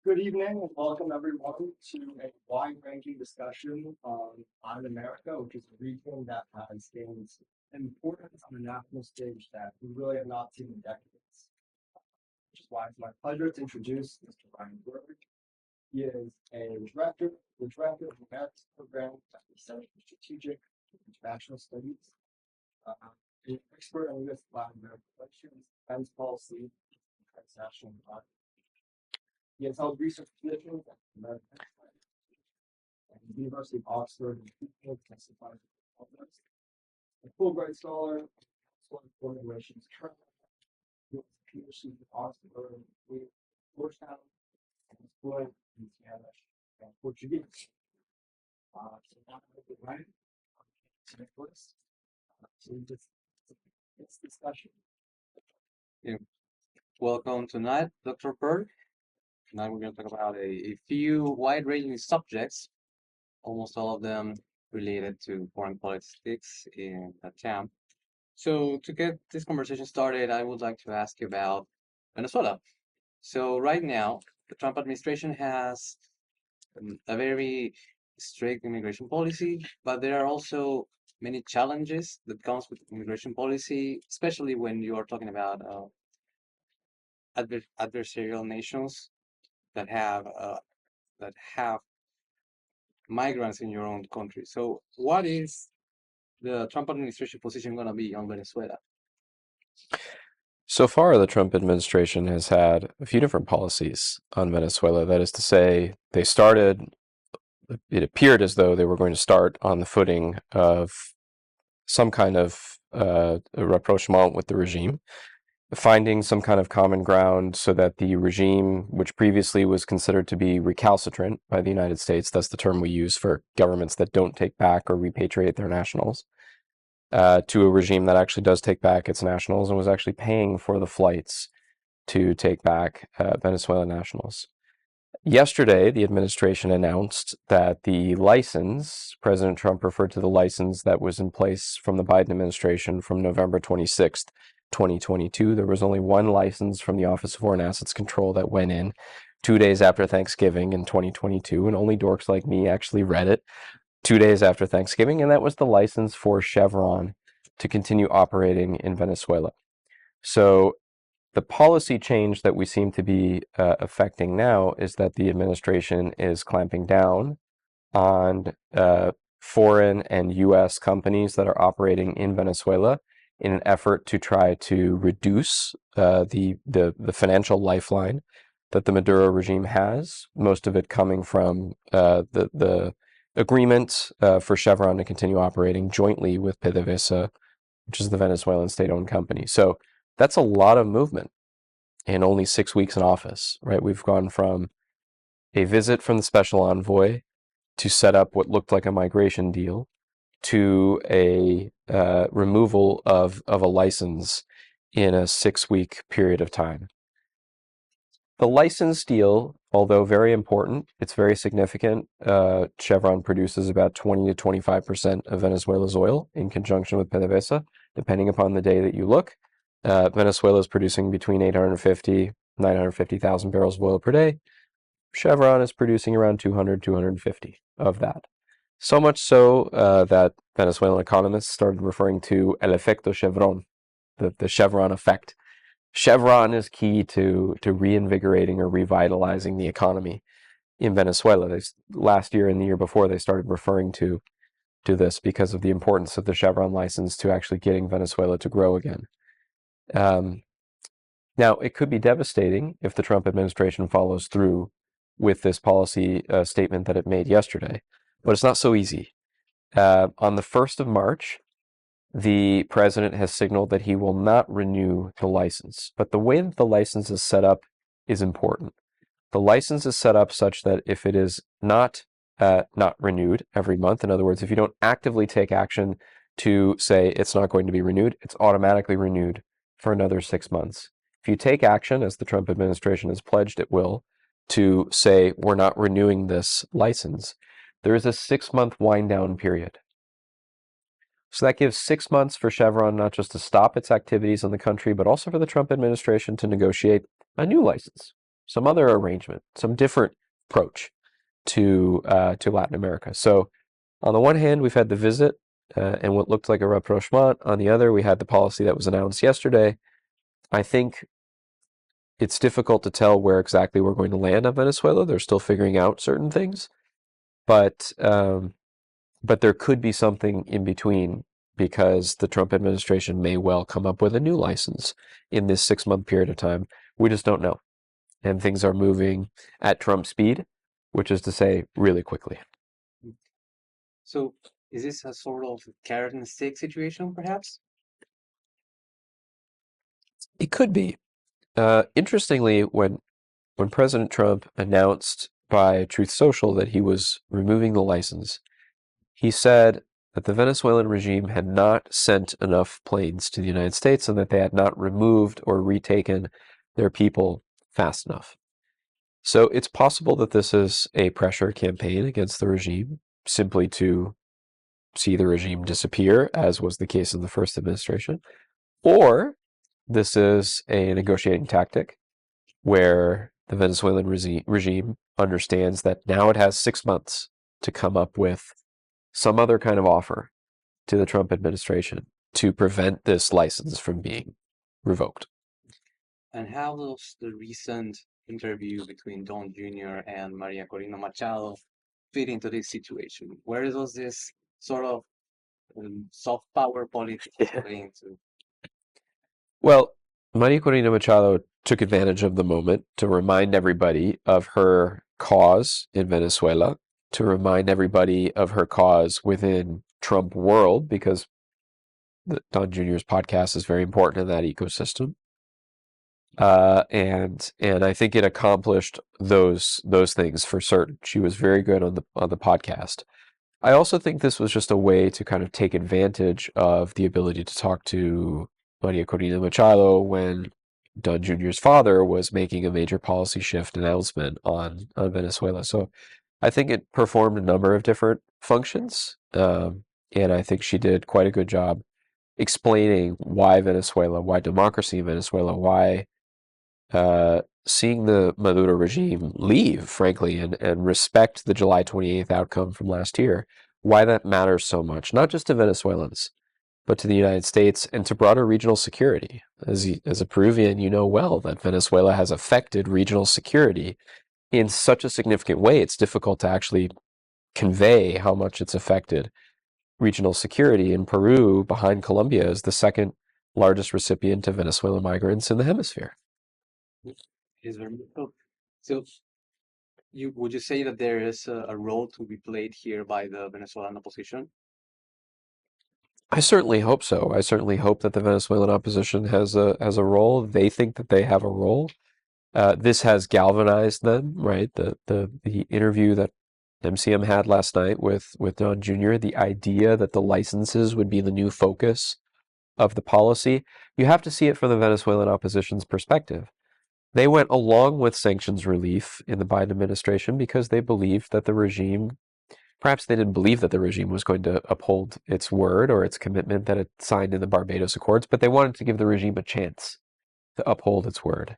Good evening and welcome everyone to a wide-ranging discussion on Latin America, which is a region that has gained importance on the national stage that we really have not seen in decades. Which is why it's my pleasure to introduce Mr. Ryan Berg. He is the director of the Americas program at the Center for Strategic and International Studies, an expert on U.S. Latin American relations, defense policy, and transnational environment. He has held research positions at the American and the University of Oxford and People testified for others. A Fulbright scholar, foreign relations currently. He was a PhD at Oxford, Georgetown, and was fluent in Spanish and Portuguese. So now I'm going to write to Nicolas. So it's discussion. Yeah. Welcome tonight, Dr. Berg. Tonight we're going to talk about a few wide-ranging subjects, almost all of them related to foreign politics in LATAM. So to get this conversation started, I would like to ask you about Venezuela. So right now, the Trump administration has a very strict immigration policy, but there are also many challenges that comes with immigration policy, especially when you are talking about adversarial nations that have migrants in your own country. So what is the Trump administration position going to be on Venezuela? So far, the Trump administration has had a few different policies on Venezuela. That is to say, it appeared as though they were going to start on the footing of some kind of rapprochement with the regime, finding some kind of common ground so that the regime, which previously was considered to be recalcitrant by the United States, that's the term we use for governments that don't take back or repatriate their nationals, to a regime that actually does take back its nationals and was actually paying for the flights to take back Venezuelan nationals. Yesterday, the administration announced that the license, President Trump referred to the license that was in place from the Biden administration from November 26th, 2022. There was only one license from the Office of Foreign Assets Control that went in 2 days after Thanksgiving in 2022, and only dorks like me actually read it 2 days after Thanksgiving, and that was the license for Chevron to continue operating in Venezuela. So the policy change that we seem to be affecting now is that the administration is clamping down on foreign and U.S. companies that are operating in Venezuela in an effort to try to reduce the financial lifeline that the Maduro regime has, most of it coming from the agreement for Chevron to continue operating jointly with PDVSA, which is the Venezuelan state-owned company. So that's a lot of movement in only 6 weeks in office, right? We've gone from a visit from the special envoy to set up what looked like a migration deal to a removal of a license in a 6-week period of time. The license deal, although very important, it's very significant. Chevron produces about 20 to 25% of Venezuela's oil in conjunction with PDVSA, depending upon the day that you look. Venezuela is producing between 850, 950,000 barrels of oil per day. Chevron is producing around 200, 250 of that. So much so that Venezuelan economists started referring to el efecto Chevron, the Chevron effect. Chevron is key to reinvigorating or revitalizing the economy in Venezuela. Last year and the year before, they started referring to this because of the importance of the Chevron license to actually getting Venezuela to grow again. Now, it could be devastating if the Trump administration follows through with this policy statement that it made yesterday, but it's not so easy. On the 1st of March, the president has signaled that he will not renew the license, but the way that the license is set up is important. The license is set up such that if it is not renewed every month, in other words, if you don't actively take action to say it's not going to be renewed, it's automatically renewed for another 6 months. If you take action, as the Trump administration has pledged it will, to say we're not renewing this license, there is a 6-month wind down period. So that gives 6 months for Chevron not just to stop its activities in the country, but also for the Trump administration to negotiate a new license some other arrangement, some different approach to Latin America. So on the one hand, we've had the visit and what looked like a rapprochement. On the other, we had the policy that was announced yesterday. I think it's difficult to tell where exactly we're going to land on Venezuela. They're still figuring out certain things, but there could be something in between, because the Trump administration may well come up with a new license in this 6-month period of time. We just don't know. And things are moving at Trump speed, which is to say, really quickly. So is this a sort of carrot and stick situation, perhaps? It could be. Interestingly, when President Trump announced by Truth Social that he was removing the license, he said that the Venezuelan regime had not sent enough planes to the United States and that they had not removed or retaken their people fast enough. So it's possible that this is a pressure campaign against the regime, simply to see the regime disappear, as was the case in the first administration, or this is a negotiating tactic where the Venezuelan regime understands that now it has 6 months to come up with some other kind of offer to the Trump administration to prevent this license from being revoked. And how does the recent interview between Don Jr. and Maria Corina Machado fit into this situation? Where does this sort of soft power politics play into? Well, Maria Corina Machado took advantage of the moment to remind everybody of her cause in Venezuela, to remind everybody of her cause within Trump world, because Don Jr.'s podcast is very important in that ecosystem. And I think it accomplished those things for certain. She was very good on the podcast. I also think this was just a way to kind of take advantage of the ability to talk to Maria Corina Machado when Don Jr.'s father was making a major policy shift announcement on Venezuela. So I think it performed a number of different functions, and I think she did quite a good job explaining why Venezuela, why democracy in Venezuela, why seeing the Maduro regime leave, frankly, and respect the July 28th outcome from last year, why that matters so much, not just to Venezuelans, but to the United States and to broader regional security. As a Peruvian, you know well that Venezuela has affected regional security in such a significant way. It's difficult to actually convey how much it's affected regional security. In Peru, behind Colombia, is the second largest recipient of Venezuelan migrants in the hemisphere. Is there, so would you say that there is a role to be played here by the Venezuelan opposition? I certainly hope so. I certainly hope that the Venezuelan opposition has a role. They think that they have a role. This has galvanized them, right? The interview that MCM had last night with Don Jr., the idea that the licenses would be the new focus of the policy. You have to see it from the Venezuelan opposition's perspective. They went along with sanctions relief in the Biden administration because they believed that the regime, perhaps they didn't believe that the regime was going to uphold its word or its commitment that it signed in the Barbados Accords, but they wanted to give the regime a chance to uphold its word.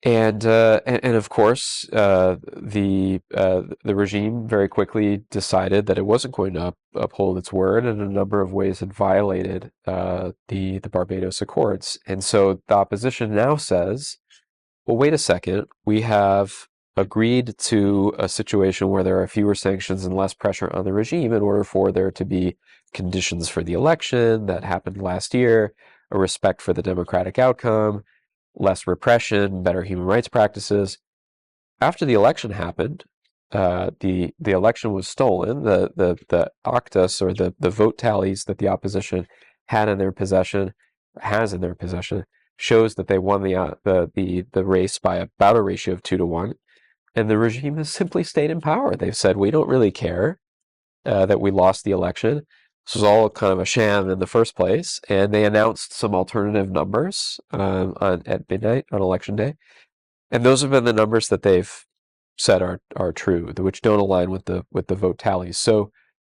And of course, the regime very quickly decided that it wasn't going to uphold its word, and in a number of ways it violated the Barbados Accords. And so the opposition now says, well, wait a second, we have agreed to a situation where there are fewer sanctions and less pressure on the regime in order for there to be conditions for the election that happened last year, a respect for the democratic outcome, less repression, better human rights practices. After the election happened, the election was stolen. The actas, or the vote tallies that the opposition has in their possession, shows that they won the race by about a ratio of 2-1, and the regime has simply stayed in power. They've said, we don't really care that we lost the election. This was all kind of a sham in the first place, and they announced some alternative numbers at midnight on election day, and those have been the numbers that they've said are true, which don't align with the vote tallies. So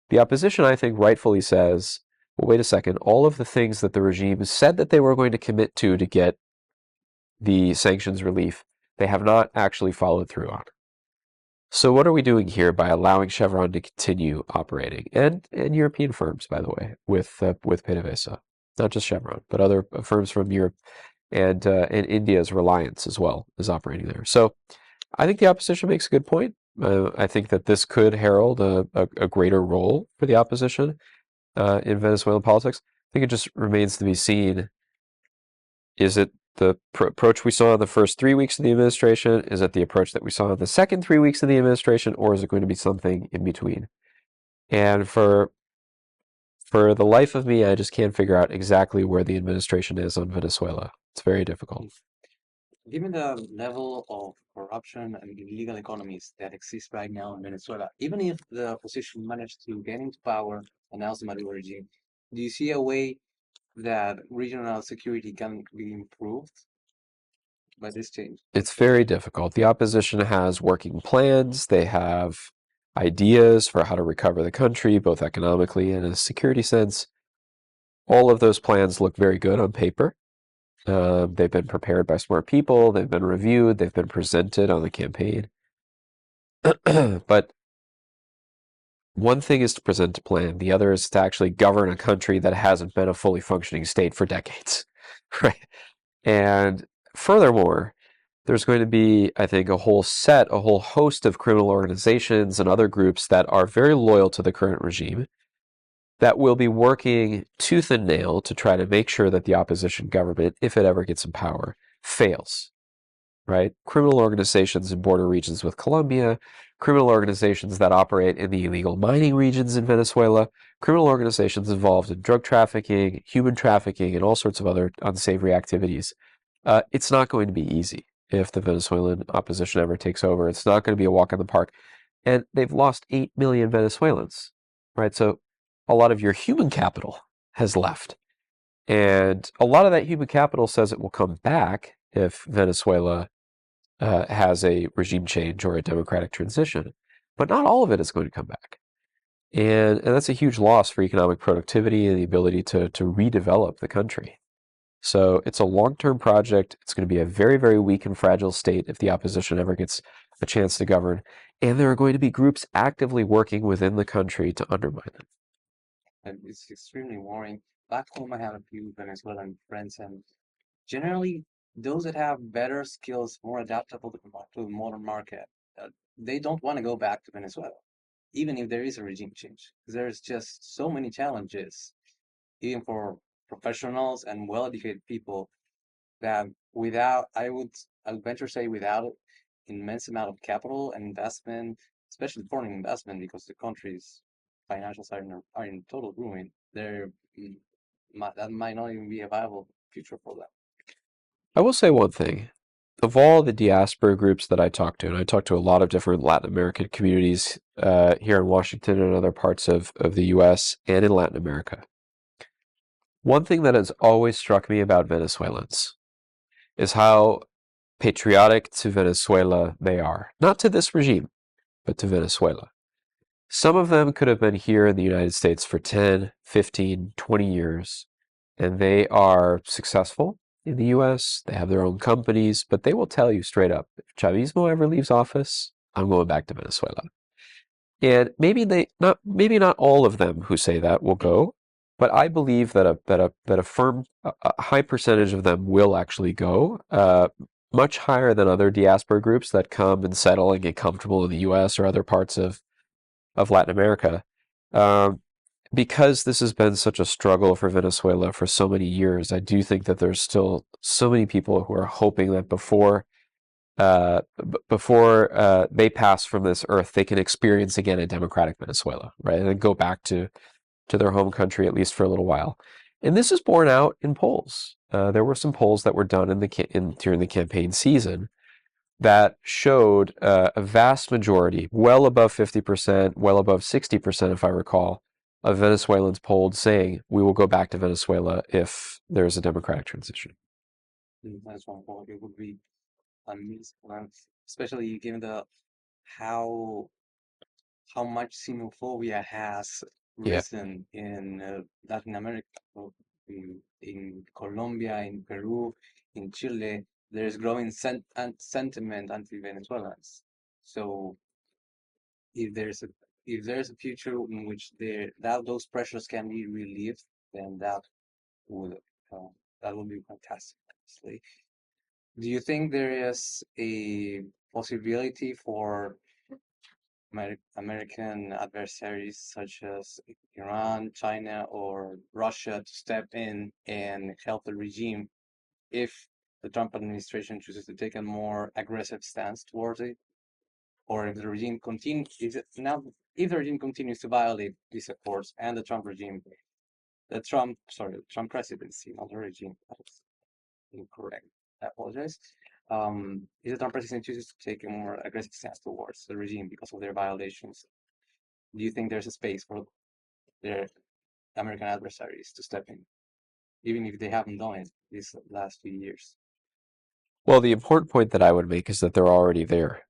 the opposition, I think, rightfully says, well, wait a second, all of the things that the regime said that they were going to commit to get the sanctions relief, they have not actually followed through on. So what are we doing here by allowing Chevron to continue operating, and European firms, by the way, with PDVSA, not just Chevron, but other firms from Europe and India's Reliance as well is operating there. So I think the opposition makes a good point. I think that this could herald a greater role for the opposition in Venezuelan politics. I think it just remains to be seen. Is it the approach we saw in the first 3 weeks of the administration? Is it the approach that we saw in the second 3 weeks of the administration? Or is it going to be something in between? And for the life of me, I just can't figure out exactly where the administration is on Venezuela. It's very difficult. Given the level of corruption and illegal economies that exist right now in Venezuela, even if the opposition managed to get into power, announce the Maduro regime, do you see a way that regional security can be improved by this change? It's very difficult. The opposition has working plans. They have ideas for how to recover the country, both economically and in a security sense. All of those plans look very good on paper. They've been prepared by smart people. They've been reviewed. They've been presented on the campaign. But one thing is to present a plan. The other is to actually govern a country that hasn't been a fully functioning state for decades, right? And furthermore, there's going to be, I think, a whole host of criminal organizations and other groups that are very loyal to the current regime that will be working tooth and nail to try to make sure that the opposition government, if it ever gets in power, fails, right? Criminal organizations in border regions with Colombia, criminal organizations that operate in the illegal mining regions in Venezuela, criminal organizations involved in drug trafficking, human trafficking, and all sorts of other unsavory activities. It's not going to be easy if the Venezuelan opposition ever takes over. It's not going to be a walk in the park. And they've lost 8 million Venezuelans, right? So a lot of your human capital has left. And a lot of that human capital says it will come back if Venezuela has a regime change or a democratic transition. But not all of it is going to come back. And that's a huge loss for economic productivity and the ability to redevelop the country. So it's a long-term project. It's going to be a very, very weak and fragile state if the opposition ever gets a chance to govern. And there are going to be groups actively working within the country to undermine it. And it's extremely worrying. Back home, I have a few Venezuelan friends, and generally, those that have better skills, more adaptable to the modern market, they don't want to go back to Venezuela, even if there is a regime change. There's just so many challenges, even for professionals and well-educated people, that I'll venture say without immense amount of capital and investment, especially foreign investment, because the country's financials are in total ruin, that might not even be a viable future for them. I will say one thing. Of all the diaspora groups that I talk to, and I talk to a lot of different Latin American communities here in Washington and other parts of the US and in Latin America, one thing that has always struck me about Venezuelans is how patriotic to Venezuela they are. Not to this regime, but to Venezuela. Some of them could have been here in the United States for 10, 15, 20 years, and they are successful in the US. They have their own companies, but they will tell you straight up, if Chavismo ever leaves office, I'm going back to Venezuela. And maybe not all of them who say that will go, but I believe that a high percentage of them will actually go, much higher than other diaspora groups that come and settle and get comfortable in the US or other parts of Latin America. Because this has been such a struggle for Venezuela for so many years, I do think that there's still so many people who are hoping that before they pass from this earth, they can experience again a democratic Venezuela, right? And then go back to their home country, at least for a little while. And this is borne out in polls. There were some polls that were done during the campaign season that showed a vast majority, well above 50%, well above 60%, if I recall, of Venezuelans polled saying we will go back to Venezuela if there's a democratic transition. That's one point. It would be amazing, especially given how much xenophobia has risen in Latin America, in Colombia, in Peru, in Chile. there's growing sentiment anti-Venezuelans. So if there's a future in which those pressures can be relieved, then would uh, that would be fantastic, honestly. Do you think there is a possibility for American adversaries such as Iran, China, or Russia to step in and help the regime if the Trump administration chooses to take a more aggressive stance towards it? Or if the regime continues, if the regime continues to violate these accords and the Trump presidency, not the regime, that was incorrect. I apologize. If the Trump presidency chooses to take a more aggressive stance towards the regime because of their violations, do you think there's a space for their American adversaries to step in, even if they haven't done it these last few years? Well, the important point that I would make is that they're already there.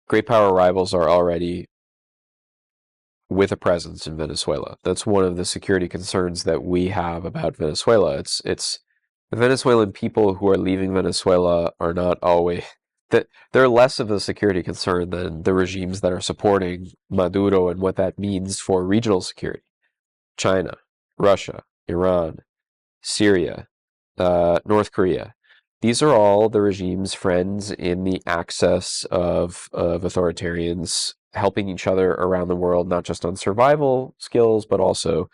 Great power rivals are already with a presence in Venezuela. That's one of the security concerns that we have about Venezuela. It's the Venezuelan people who are leaving Venezuela are not always that they're less of a security concern than the regimes that are supporting Maduro and what that means for regional security. China, Russia, Iran, Syria, North Korea. These are all the regime's friends in the access of authoritarians helping each other around the world, not just on survival skills, but also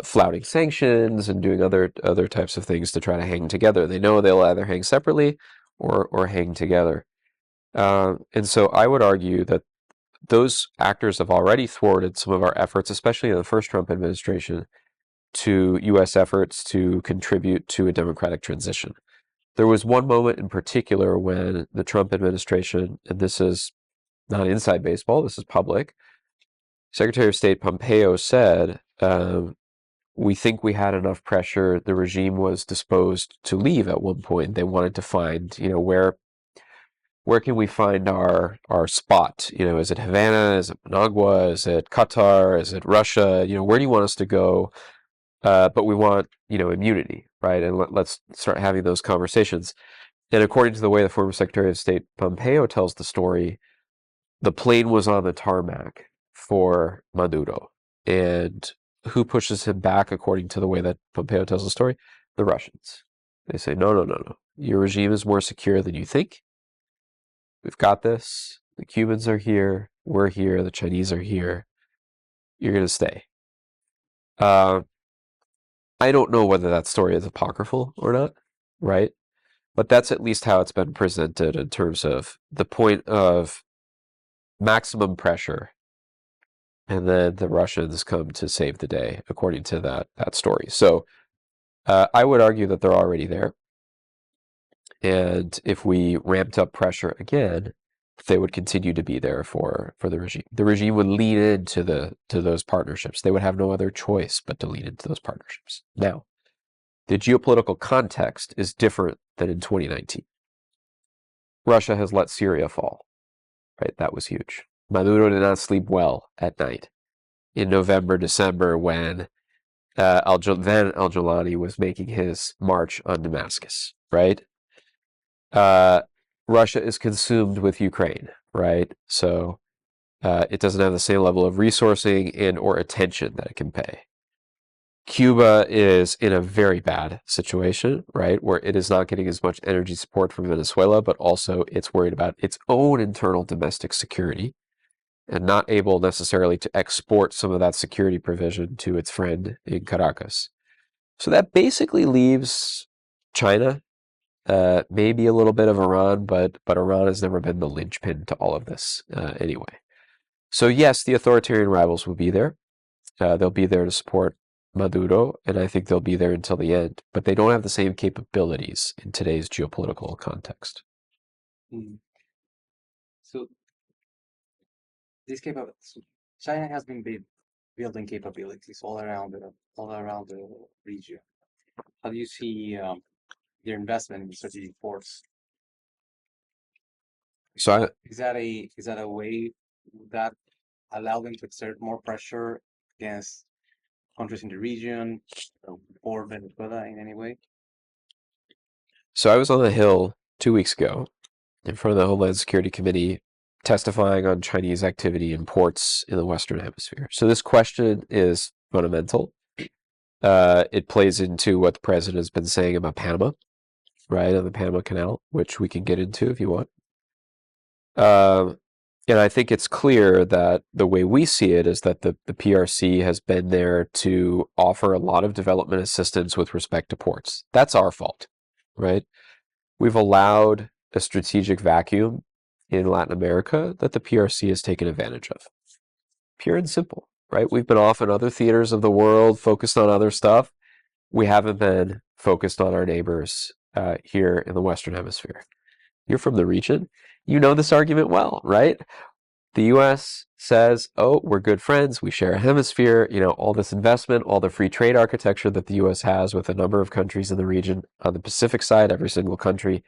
flouting sanctions and doing other types of things to try to hang together. They know they'll either hang separately or hang together. And so I would argue that those actors have already thwarted some of our efforts, especially in the first Trump administration, to U.S. efforts to contribute to a democratic transition. There was one moment in particular when the Trump administration, and this is not inside baseball, this is public, Secretary of State Pompeo said, we think we had enough pressure. The regime was disposed to leave at one point. They wanted to find, where can we find our spot? Is it Havana? Is it Managua? Is it Qatar? Is it Russia? Where do you want us to go? But we want, immunity, right? And let's start having those conversations. And according to the way the former Secretary of State Pompeo tells the story, the plane was on the tarmac for Maduro. And who pushes him back, according to the way that Pompeo tells the story? The Russians. They say, no. Your regime is more secure than you think. We've got this. The Cubans are here. We're here. The Chinese are here. You're going to stay. I don't know whether that story is apocryphal or not, right? But that's at least how it's been presented in terms of the point of maximum pressure, and then the Russians come to save the day, according to that story. So I would argue that they're already there. And if we ramped up pressure again, they would continue to be there for the regime. The regime would lean into those partnerships. They would have no other choice but to lean into those partnerships. Now, the geopolitical context is different than in 2019. Russia has let Syria fall, right? That was huge. Maduro did not sleep well at night in November, December, when al-Jolani was making his march on Damascus, right? Russia is consumed with Ukraine, right? So it doesn't have the same level of resourcing and or attention that it can pay. Cuba is in a very bad situation, right, where it is not getting as much energy support from Venezuela, but also it's worried about its own internal domestic security and not able necessarily to export some of that security provision to its friend in Caracas. So that basically leaves China, maybe a little bit of Iran, but Iran has never been the linchpin to all of this anyway. So yes, the authoritarian rivals will be there. They'll be there to support Maduro, and I think they'll be there until the end. But they don't have the same capabilities in today's geopolitical context. So China has been building capabilities all around the region. How do you see their investment in strategic force? So is that a way that allow them to exert more pressure against countries in the region or Venezuela in any way? So I was on the Hill 2 weeks ago in front of the Homeland Security Committee testifying on Chinese activity in ports in the Western Hemisphere. So this question is fundamental. It plays into what the president has been saying about Panama, right, and the Panama Canal, which we can get into if you want. And I think it's clear that the way we see it is that the PRC has been there to offer a lot of development assistance with respect to ports. That's our fault, right? We've allowed a strategic vacuum in Latin America that the PRC has taken advantage of. Pure and simple, right? We've been off in other theaters of the world, focused on other stuff. We haven't been focused on our neighbors here in the Western Hemisphere. You're from the region. You know this argument well, right? The U.S. says, oh, we're good friends. We share a hemisphere. You know, all this investment, all the free trade architecture that the U.S. has with a number of countries in the region. On the Pacific side, every single country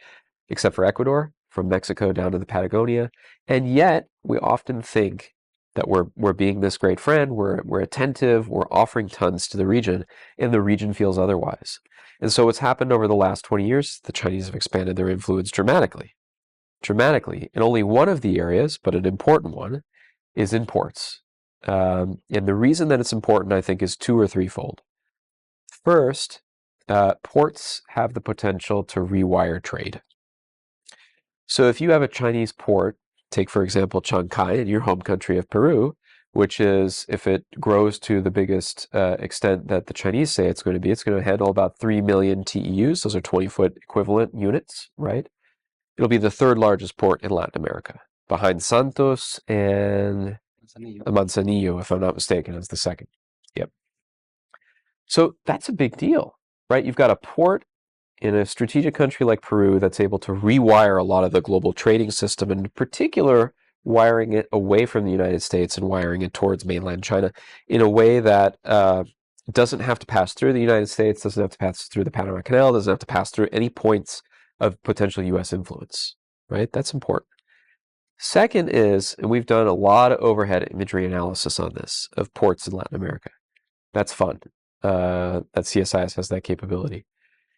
except for Ecuador, from Mexico down to the Patagonia. And yet, we often think that we're being this great friend, we're attentive, we're offering tons to the region, and the region feels otherwise. And so what's happened over the last 20 years, the Chinese have expanded their influence dramatically. And only one of the areas, but an important one, is in ports. And the reason that it's important, I think, is two or threefold. First, ports have the potential to rewire trade. So if you have a Chinese port, take for example Chancay in your home country of Peru, which is, if it grows to the biggest extent that the Chinese say it's going to be, it's going to handle about 3 million TEUs. Those are 20-foot equivalent units, right? It'll be the third largest port in Latin America, behind Santos and Manzanillo, if I'm not mistaken, is the second. Yep. So that's a big deal, right? You've got a port in a strategic country like Peru that's able to rewire a lot of the global trading system, and in particular, wiring it away from the United States and wiring it towards mainland China in a way that doesn't have to pass through the United States, doesn't have to pass through the Panama Canal, doesn't have to pass through any points of potential U.S. influence, right? That's important. Second is, and we've done a lot of overhead imagery analysis on this, of ports in Latin America. That's fun. That CSIS has that capability.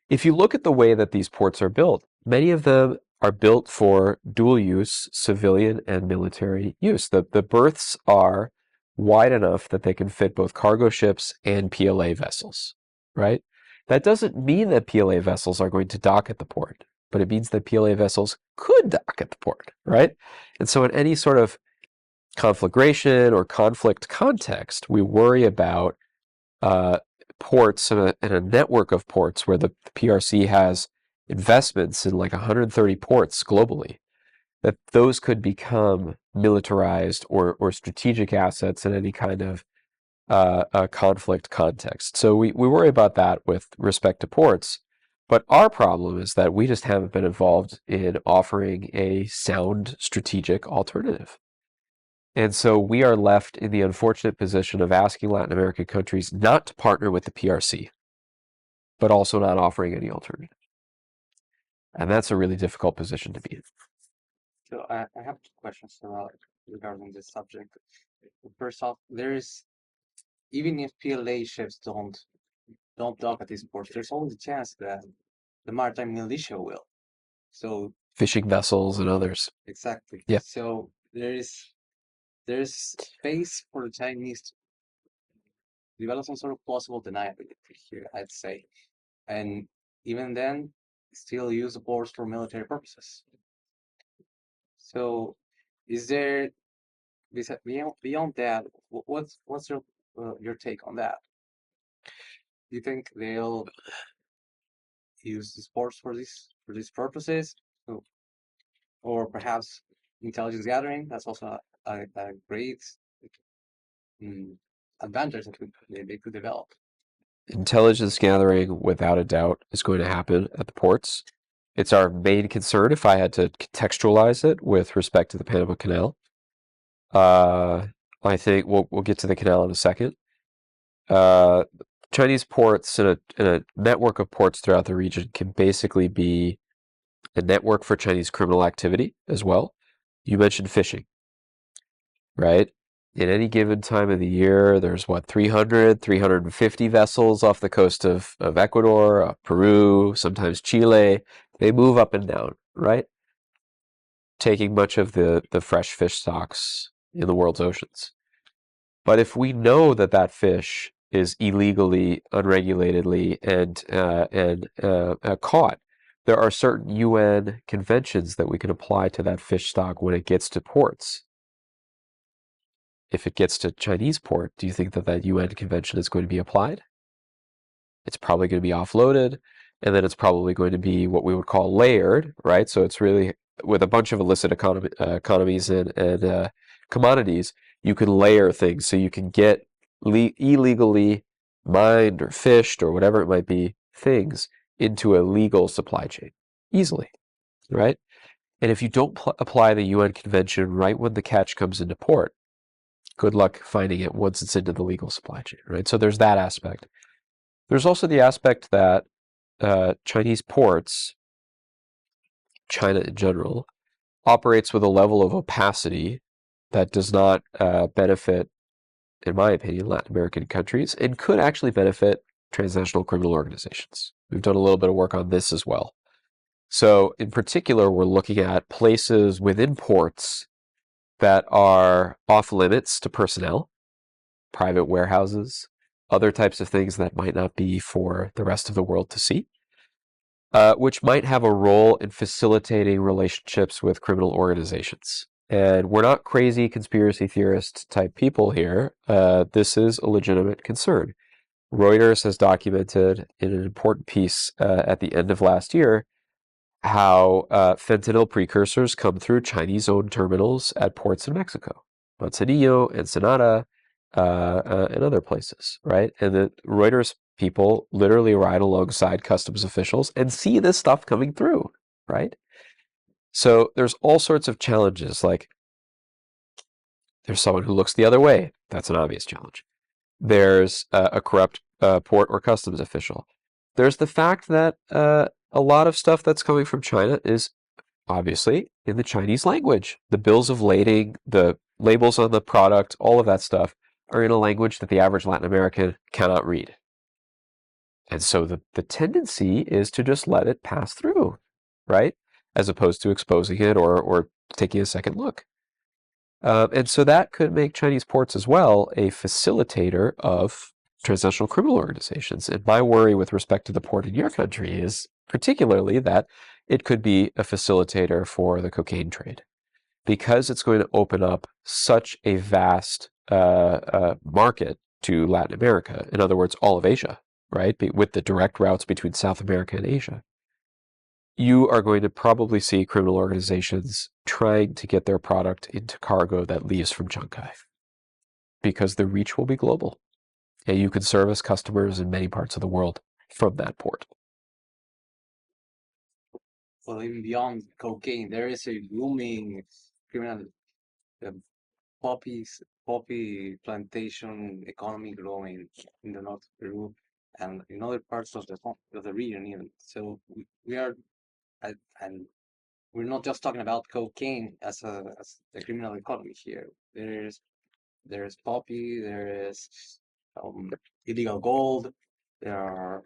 If you look at the way that these ports are built, many of them are built for dual use, civilian and military use. The berths are wide enough that they can fit both cargo ships and PLA vessels, right? That doesn't mean that PLA vessels are going to dock at the port, but it means that PLA vessels could dock at the port, right? And so in any sort of conflagration or conflict context, we worry about ports and a network of ports where the PRC has investments in like 130 ports globally, that those could become militarized or strategic assets in any kind of a conflict context. So we worry about that with respect to ports. But our problem is that we just haven't been involved in offering a sound strategic alternative. And so we are left in the unfortunate position of asking Latin American countries not to partner with the PRC, but also not offering any alternative. And that's a really difficult position to be in. So I have two questions regarding this subject. First off, even if PLA ships don't dock at these ports, there's always a chance that the maritime militia will. So fishing vessels and others. Exactly. Yeah. So there's space for the Chinese to develop some sort of plausible deniability here, I'd say. And even then, still use the ports for military purposes. So is there, beyond that, what's your take on that? Do you think they'll use the sports for these purposes? Or perhaps intelligence gathering? That's also a great advantage that they could develop. Intelligence gathering, without a doubt, is going to happen at the ports. It's our main concern, if I had to contextualize it with respect to the Panama Canal. I think we'll get to the canal in a second. Chinese ports and a network of ports throughout the region can basically be a network for Chinese criminal activity as well. You mentioned fishing, right? At any given time of the year, there's 350 vessels off the coast of Ecuador, Peru, sometimes Chile, They move up and down, right? Taking much of the fresh fish stocks in the world's oceans. But if we know that that fish is illegally, unregulatedly, and caught, there are certain UN conventions that we can apply to that fish stock when it gets to ports. If it gets to Chinese port, do you think that that UN convention is going to be applied? It's probably going to be offloaded, and then it's probably going to be what we would call layered, right? So it's really with a bunch of illicit economies and commodities, you can layer things so you can get illegally mined or fished or whatever it might be things into a legal supply chain easily, right? And if you don't apply the UN convention right when the catch comes into port, good luck finding it once it's into the legal supply chain, right? So there's that aspect. There's also the aspect that Chinese ports, China in general, operates with a level of opacity that does not benefit, in my opinion, Latin American countries and could actually benefit transnational criminal organizations. We've done a little bit of work on this as well. So in particular, we're looking at places within ports that are off limits to personnel, private warehouses, other types of things that might not be for the rest of the world to see, which might have a role in facilitating relationships with criminal organizations. And we're not crazy conspiracy theorist type people here. This is a legitimate concern. Reuters has documented in an important piece at the end of last year how fentanyl precursors come through Chinese-owned terminals at ports in Mexico, Manzanillo, Ensenada, and other places, right? And the Reuters people literally ride alongside customs officials and see this stuff coming through, right? So there's all sorts of challenges, like there's someone who looks the other way. That's an obvious challenge. There's a corrupt port or customs official. There's the fact that a lot of stuff that's coming from China is obviously in the Chinese language. The bills of lading, the labels on the product, all of that stuff are in a language that the average Latin American cannot read. And so the tendency is to just let it pass through, right? As opposed to exposing it or taking a second look. And so that could make Chinese ports as well a facilitator of transnational criminal organizations. And my worry with respect to the port in your country is particularly that it could be a facilitator for the cocaine trade, because it's going to open up such a vast market to Latin America. In other words, all of Asia, right? With the direct routes between South America and Asia. You are going to probably see criminal organizations trying to get their product into cargo that leaves from Shanghai, because the reach will be global. And you can service customers in many parts of the world from that port. Well, even beyond cocaine, there is a booming criminal uh, poppy plantation economy growing in the north of Peru and in other parts of the region even. So we are, and we're not just talking about cocaine as a criminal economy here. There's poppy, there is illegal gold, there are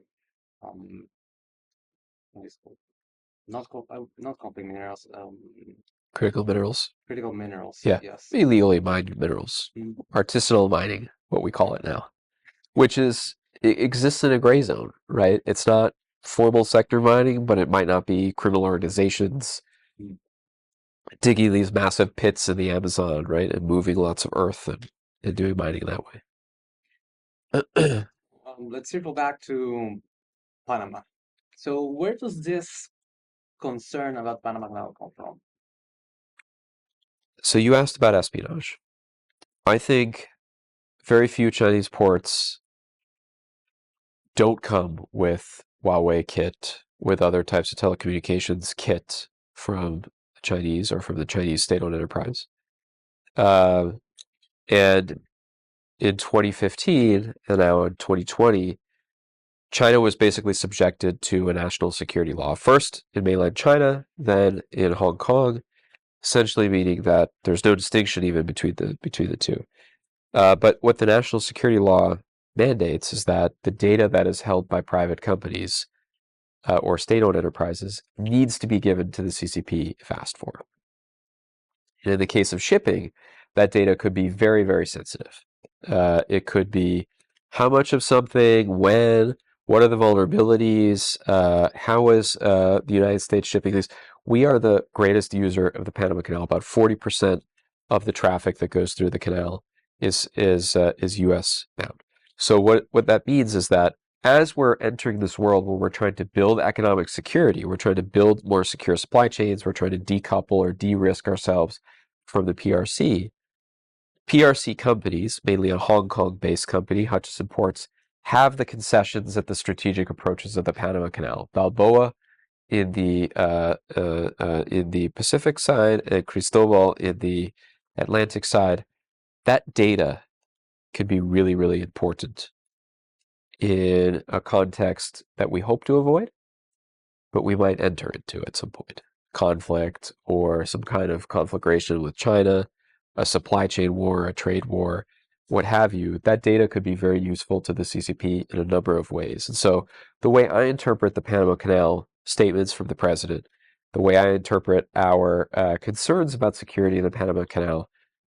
what is it called? Not complex minerals, Critical minerals. critical minerals. Yeah. Yes. Illegally mined minerals. Artisanal mining, what we call it now. Which is, it exists in a gray zone, right? It's not formal sector mining, but it might not be criminal organizations digging these massive pits in the Amazon, right? And moving lots of earth and doing mining that way. Let's circle back to Panama. So where does this concern about Panama Canal come from? So you asked about espionage. I think very few Chinese ports don't come with Huawei kit, with other types of telecommunications kit from the Chinese or from the Chinese state-owned enterprise. And in 2015 and now in 2020, China was basically subjected to a national security law, first in mainland China, then in Hong Kong, essentially meaning that there's no distinction even between the two. But what the national security law mandates is that the data that is held by private companies or state-owned enterprises needs to be given to the CCP if asked for. And in the case of shipping, that data could be very, very sensitive. It could be how much of something, when, what are the vulnerabilities, how is the United States shipping things. We are the greatest user of the Panama Canal. About 40% of the traffic that goes through the canal is U.S. bound. So what that means is that as we're entering this world where we're trying to build economic security, we're trying to build more secure supply chains, we're trying to decouple or de-risk ourselves from the PRC. PRC companies, mainly a Hong Kong-based company, Hutchison Ports, have the concessions at the strategic approaches of the Panama Canal. Balboa in the Pacific side and Cristobal in the Atlantic side. That data can be really, really important in a context that we hope to avoid, but we might enter into at some point. Conflict or some kind of conflagration with China, a supply chain war, a trade war, what have you. That data could be very useful to the CCP in a number of ways. And so the way I interpret the Panama Canal statements from the president, the way I interpret our concerns about security in the Panama Canal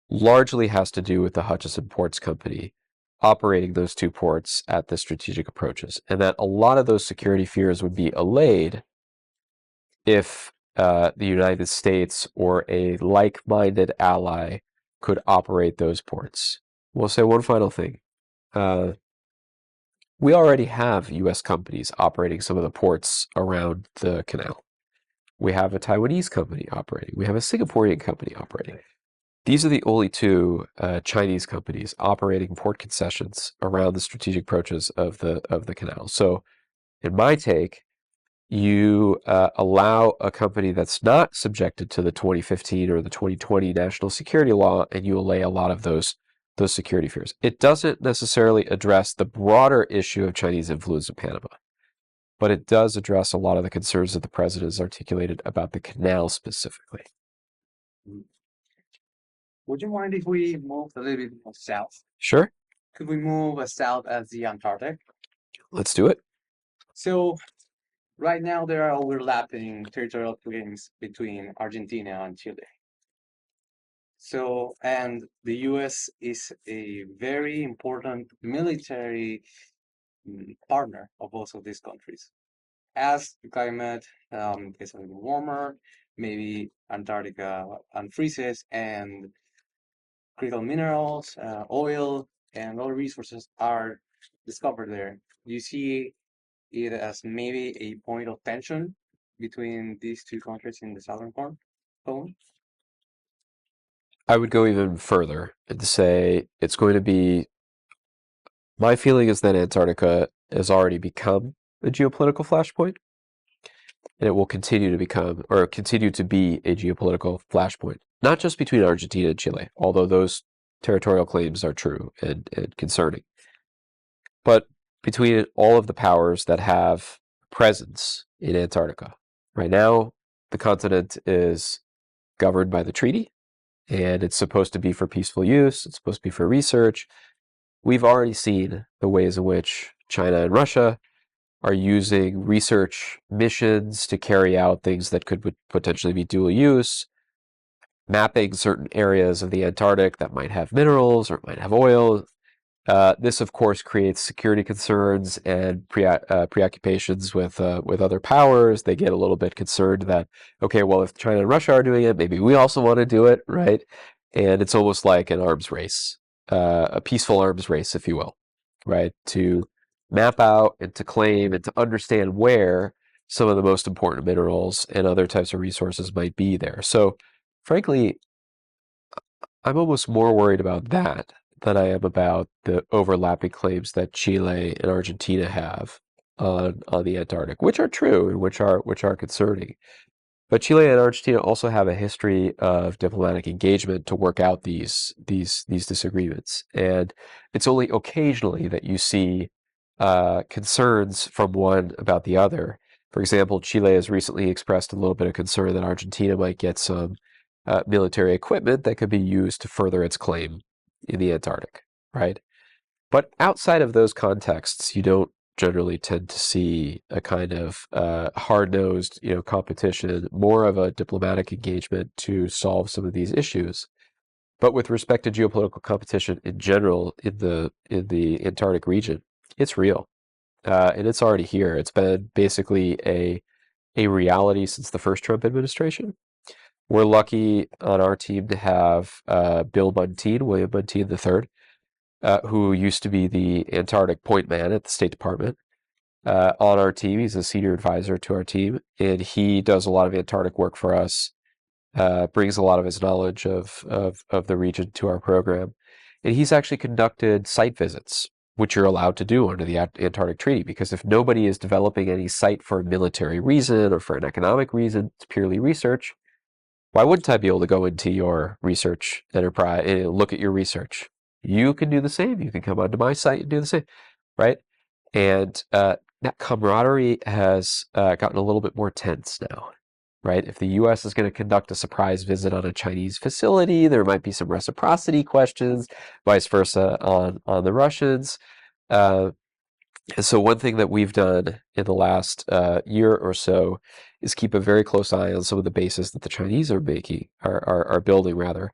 largely has to do with the Hutchison Ports Company operating those two ports at the strategic approaches, and that a lot of those security fears would be allayed if the United States or a like-minded ally could operate those ports. We'll say one final thing. We already have U.S. companies operating some of the ports around the canal. We have a Taiwanese company operating. We have a Singaporean company operating. These are the only two Chinese companies operating port concessions around the strategic approaches of the canal. So, in my take, you allow a company that's not subjected to the 2015 or the 2020 national security law, and you allay a lot of those security fears. It doesn't necessarily address the broader issue of Chinese influence in Panama, but it does address a lot of the concerns that the president has articulated about the canal specifically. Would you mind if we move a little bit more south? Sure. Could we move as south as the Antarctic? Let's do it. So right now there are overlapping territorial claims between Argentina and Chile. So, and the US is a very important military partner of both of these countries. As the climate gets a little warmer, maybe Antarctica unfreezes and critical minerals, oil, and other resources are discovered there. Do you see it as maybe a point of tension between these two countries in the southern cone? I would go even further and say it's going to be. My feeling is that Antarctica has already become a geopolitical flashpoint, and it will continue to become, or continue to be, a geopolitical flashpoint. Not just between Argentina and Chile, although those territorial claims are true and concerning, but between all of the powers that have presence in Antarctica. Right now, the continent is governed by the treaty, and it's supposed to be for peaceful use. It's supposed to be for research. We've already seen the ways in which China and Russia are using research missions to carry out things that could potentially be dual use, mapping certain areas of the Antarctic that might have minerals or might have oil. This, of course, creates security concerns and preoccupations with other powers. They get a little bit concerned that, okay, well, if China and Russia are doing it, maybe we also want to do it, right? And it's almost like an arms race, a peaceful arms race, if you will, right? To map out and to claim and to understand where some of the most important minerals and other types of resources might be there. So, frankly, I'm almost more worried about that than I am about the overlapping claims that Chile and Argentina have on the Antarctic, which are true and which are concerning. But Chile and Argentina also have a history of diplomatic engagement to work out these disagreements, and it's only occasionally that you see concerns from one about the other. For example, Chile has recently expressed a little bit of concern that Argentina might get some military equipment that could be used to further its claim in the Antarctic, right? But outside of those contexts, you don't generally tend to see a kind of hard-nosed, competition, more of a diplomatic engagement to solve some of these issues. But with respect to geopolitical competition in general in the Antarctic region, it's real, and it's already here. It's been basically a reality since the first Trump administration. We're lucky on our team to have William Muntean III, who used to be the Antarctic point man at the State Department. On our team, he's a senior advisor to our team, and he does a lot of Antarctic work for us. Brings a lot of his knowledge of the region to our program, and he's actually conducted site visits, which you're allowed to do under the Antarctic Treaty. Because if nobody is developing any site for a military reason or for an economic reason, it's purely research. Why wouldn't I be able to go into your research enterprise and look at your research? You can do the same. You can come onto my site and do the same, right? And that camaraderie has gotten a little bit more tense now, right? If the U.S. is going to conduct a surprise visit on a Chinese facility, there might be some reciprocity questions, vice versa on the Russians. And so one thing that we've done in the last year or so is keep a very close eye on some of the bases that the Chinese are building rather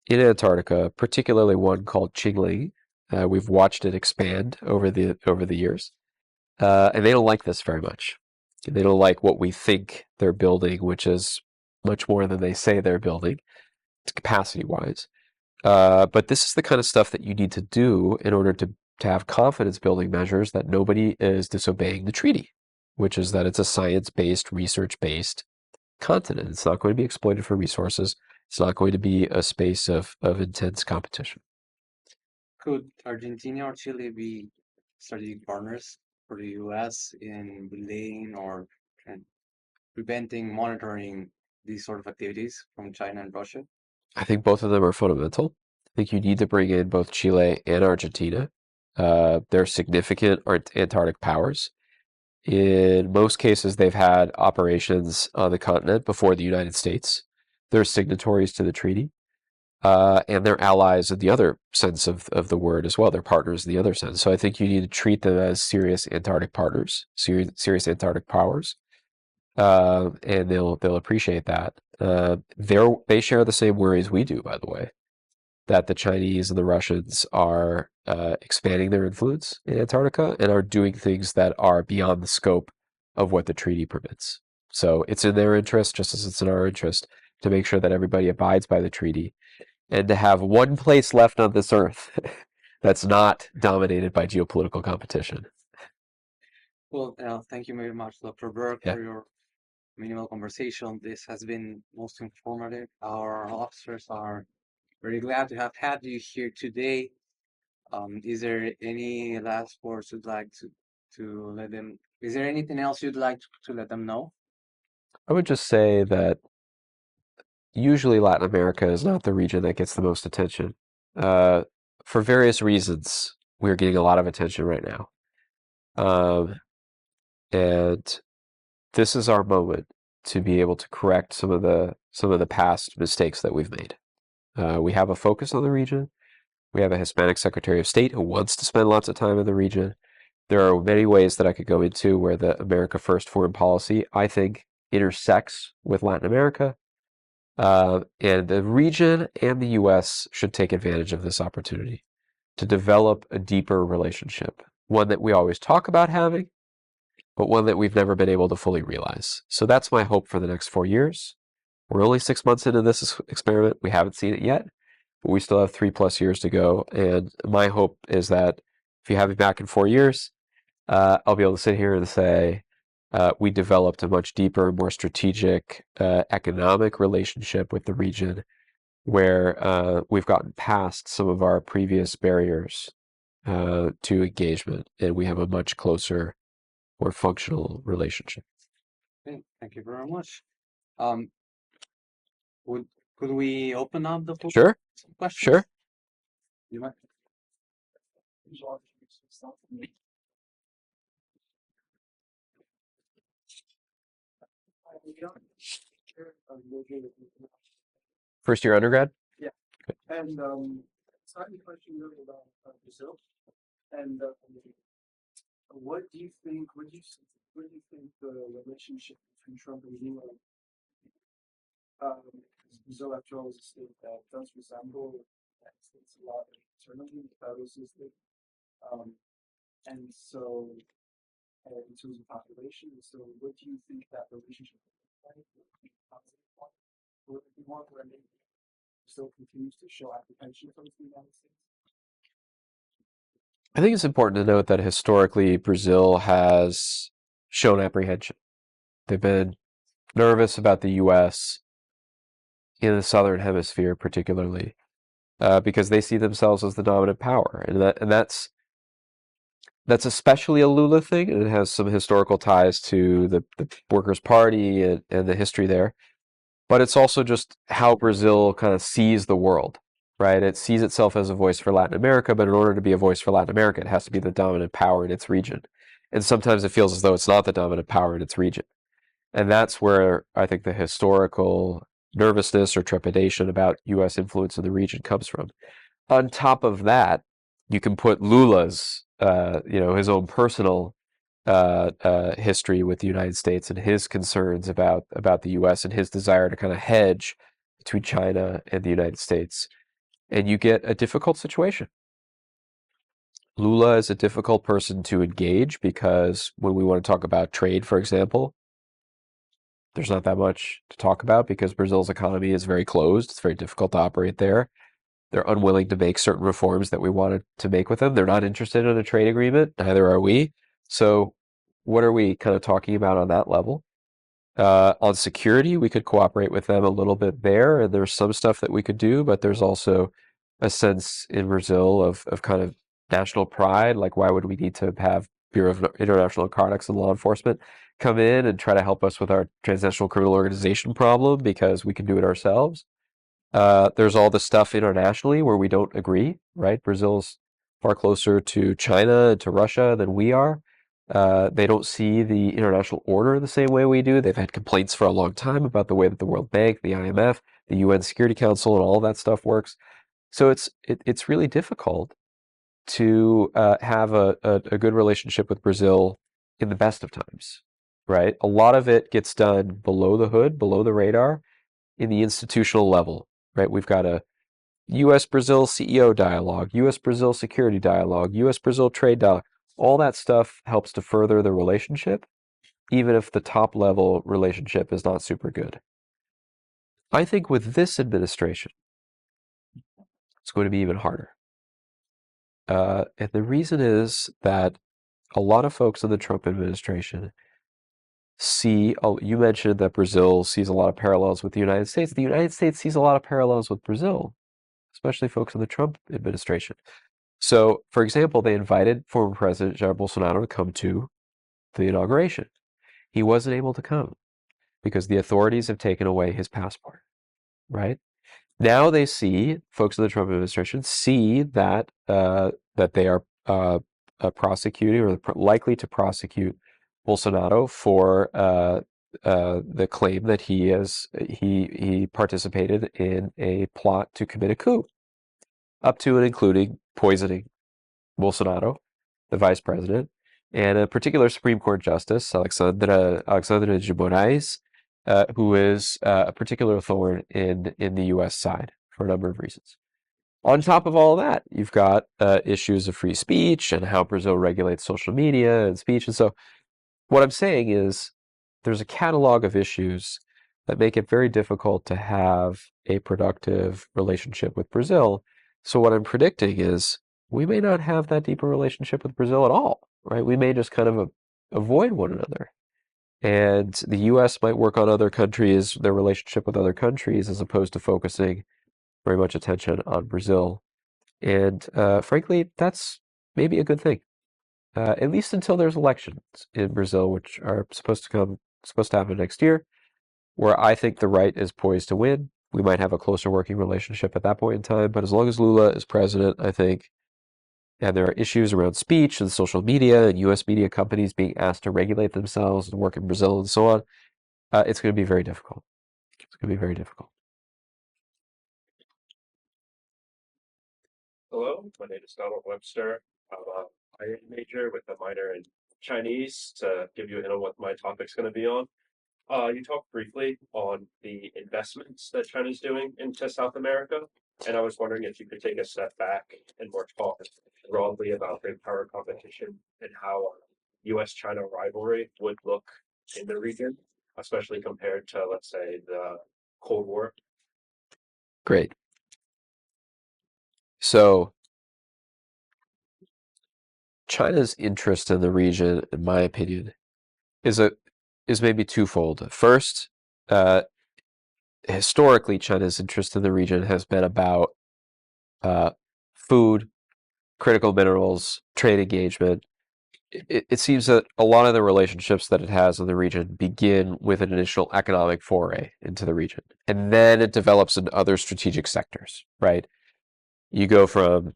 in Antarctica, particularly one called Qingling. We've watched it expand over the years, and they don't like this very much. They don't like what we think they're building, which is much more than they say they're building, capacity-wise. But this is the kind of stuff that you need to do in order to have confidence building measures that nobody is disobeying the treaty, which is that it's a science-based, research-based continent. It's not going to be exploited for resources. It's not going to be a space of intense competition. Could Argentina or Chile be strategic partners for the U.S. in relaying or preventing, monitoring these sort of activities from China and Russia? I think both of them are fundamental. I think you need to bring in both Chile and Argentina. They're significant Antarctic powers. In most cases, they've had operations on the continent before the United States. They're signatories to the treaty, and they're allies in the other sense of the word as well. They're partners in the other sense. So I think you need to treat them as serious Antarctic partners, serious Antarctic powers, and they'll appreciate that. They share the same worries we do, by the way, that the Chinese and the Russians are expanding their influence in Antarctica and are doing things that are beyond the scope of what the treaty permits. So it's in their interest, just as it's in our interest, to make sure that everybody abides by the treaty and to have one place left on this earth that's not dominated by geopolitical competition. Well, thank you very much, Dr. Berg, Yeah. for your minimal conversation. This has been most informative. Our officers are very glad to have had you here today. Is there any last words you'd like to let them? Is there anything else you'd like to let them know? I would just say that usually Latin America is not the region that gets the most attention. For various reasons, we're getting a lot of attention right now. And this is our moment to be able to correct some of the past mistakes that we've made. We have a focus on the region. We have a Hispanic Secretary of State who wants to spend lots of time in the region. There are many ways that I could go into where the America First foreign policy, I think, intersects with Latin America. And the region and the U.S. should take advantage of this opportunity to develop a deeper relationship, one that we always talk about having, but one that we've never been able to fully realize. So that's my hope for the next 4 years. We're only 6 months into this experiment. We haven't seen it yet, but we still have 3+ years to go. And my hope is that if you have me back in 4 years, I'll be able to sit here and say, we developed a much deeper, more strategic economic relationship with the region where we've gotten past some of our previous barriers to engagement, and we have a much closer, more functional relationship. Okay, thank you very much. Could we open up the floor Sure, for some questions? sure. You might. First year undergrad? And second question really about Brazil and what do you think? What do you think the relationship between Trump and Lula? Brazil, after all, is a state that does resemble the United States a lot internally, the federal system, um, and so in terms of population. So, what do you think that relationship is like? Would it be a positive one? Would it be one where maybe still continues to show apprehension towards the United States? I think it's important to note that historically Brazil has shown apprehension. They've been nervous about the U.S. in the southern hemisphere, particularly because they see themselves as the dominant power, and that's especially a Lula thing, and it has some historical ties to the Workers' Party and the history there. But it's also just how Brazil kind of sees the world, right? It sees itself as a voice for Latin America, but in order to be a voice for Latin America, it has to be the dominant power in its region. And sometimes it feels as though it's not the dominant power in its region. And that's where I think the historical nervousness or trepidation about U.S. influence in the region comes from. On top of that, you can put Lula's, his own personal history with the United States and his concerns about the U.S. and his desire to kind of hedge between China and the United States, and you get a difficult situation. Lula is a difficult person to engage because when we want to talk about trade, for example, there's not that much to talk about because Brazil's economy is very closed. It's very difficult to operate there. They're unwilling to make certain reforms that we wanted to make with them. They're not interested in a trade agreement. Neither are we. So what are we kind of talking about on that level? On security, we could cooperate with them a little bit there, and there's some stuff that we could do, but there's also a sense in Brazil of kind of national pride. Like, why would we need to have Bureau of International Narcotics and Law Enforcement come in and try to help us with our transnational criminal organization problem because we can do it ourselves? There's all the stuff internationally where we don't agree, right? Brazil's far closer to China and to Russia than we are. They don't see the international order the same way we do. They've had complaints for a long time about the way that the World Bank, the IMF, the UN Security Council, and all that stuff works. So it's really difficult to have a good relationship with Brazil in the best of times, right? A lot of it gets done below the hood, below the radar, in the institutional level, right? We've got a U.S.-Brazil CEO dialogue, U.S.-Brazil security dialogue, U.S.-Brazil trade dialogue. All that stuff helps to further the relationship, even if the top-level relationship is not super good. I think with this administration, it's going to be even harder. And the reason is that a lot of folks in the Trump administration see, you mentioned that Brazil sees a lot of parallels with the United States. The United States sees a lot of parallels with Brazil, especially folks in the Trump administration. So, for example, they invited former President Jair Bolsonaro to come to the inauguration. He wasn't able to come because the authorities have taken away his passport, right? Now they see, folks in the Trump administration see that that they are prosecuting or likely to prosecute Bolsonaro for the claim that he participated in a plot to commit a coup, up to and including poisoning Bolsonaro, the vice president, and a particular Supreme Court Justice, Alexandra de Moraes, who is a particular thorn in the U.S. side for a number of reasons. On top of all that, you've got issues of free speech and how Brazil regulates social media and speech. And so what I'm saying is there's a catalog of issues that make it very difficult to have a productive relationship with Brazil. So what I'm predicting is we may not have that deeper relationship with Brazil at all, right? We may just kind of avoid one another. And the U.S. might work on other countries, their relationship with other countries, as opposed to focusing very much attention on Brazil. And frankly, that's maybe a good thing, at least until there's elections in Brazil, which are supposed to happen next year, where I think the right is poised to win. We might have a closer working relationship at that point in time, but as long as Lula is president, I think, and there are issues around speech and social media and U.S. media companies being asked to regulate themselves and work in Brazil and so on, it's going to be very difficult. It's going to be very difficult. Hello, my name is Donald Webster. I'm a finance major with a minor in Chinese to give you a hint of what my topic's going to be on. You talked briefly on the investments that China's doing into South America, and I was wondering if you could take a step back and more talk broadly about great power competition and how U.S.-China rivalry would look in the region, especially compared to, let's say, the Cold War. Great. So China's interest in the region, in my opinion, is maybe twofold. First, historically, China's interest in the region has been about food, critical minerals, trade engagement. It seems that a lot of the relationships that it has in the region begin with an initial economic foray into the region, and then it develops in other strategic sectors, right? You go from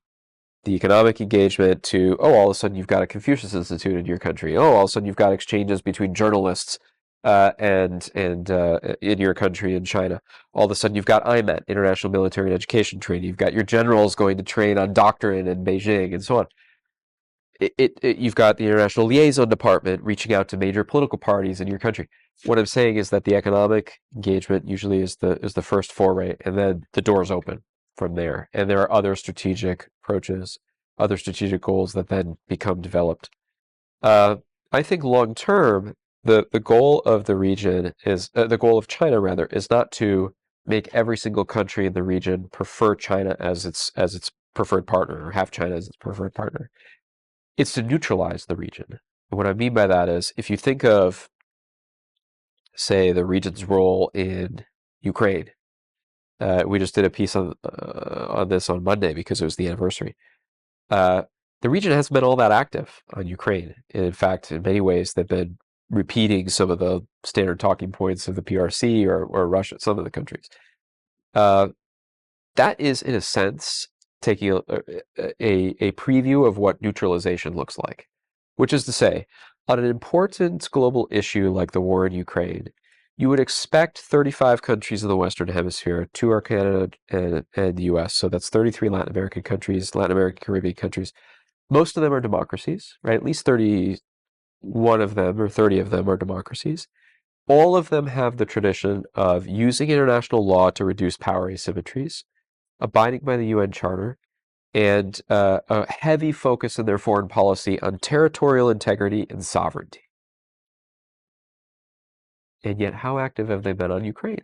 the economic engagement to, oh, all of a sudden you've got a Confucius Institute in your country. Oh, all of a sudden you've got exchanges between journalists and in your country in China. All of a sudden you've got IMET, International Military and Education Training. You've got your generals going to train on doctrine in Beijing and so on. You've got the International Liaison Department reaching out to major political parties in your country. What I'm saying is that the economic engagement usually is the first foray, and then the doors open from there. And there are other strategic approaches, other strategic goals that then become developed. I think long term, the goal of the region is the goal of China rather is not to make every single country in the region prefer China as its preferred partner or have China as its preferred partner. It's to neutralize the region. And what I mean by that is if you think of, say, the region's role in Ukraine. We just did a piece on this on Monday because it was the anniversary. The region hasn't been all that active on Ukraine. In fact, in many ways, they've been repeating some of the standard talking points of the PRC or Russia, some of the countries. That is, in a sense, taking a preview of what neutralization looks like, which is to say, on an important global issue like the war in Ukraine, you would expect 35 countries in the Western Hemisphere, 2 are Canada and the US, so that's 33 Latin American countries, Latin American, Caribbean countries. Most of them are democracies, right? At least 31 of them or 30 of them are democracies. All of them have the tradition of using international law to reduce power asymmetries, abiding by the UN Charter, and a heavy focus in their foreign policy on territorial integrity and sovereignty. And yet, how active have they been on Ukraine?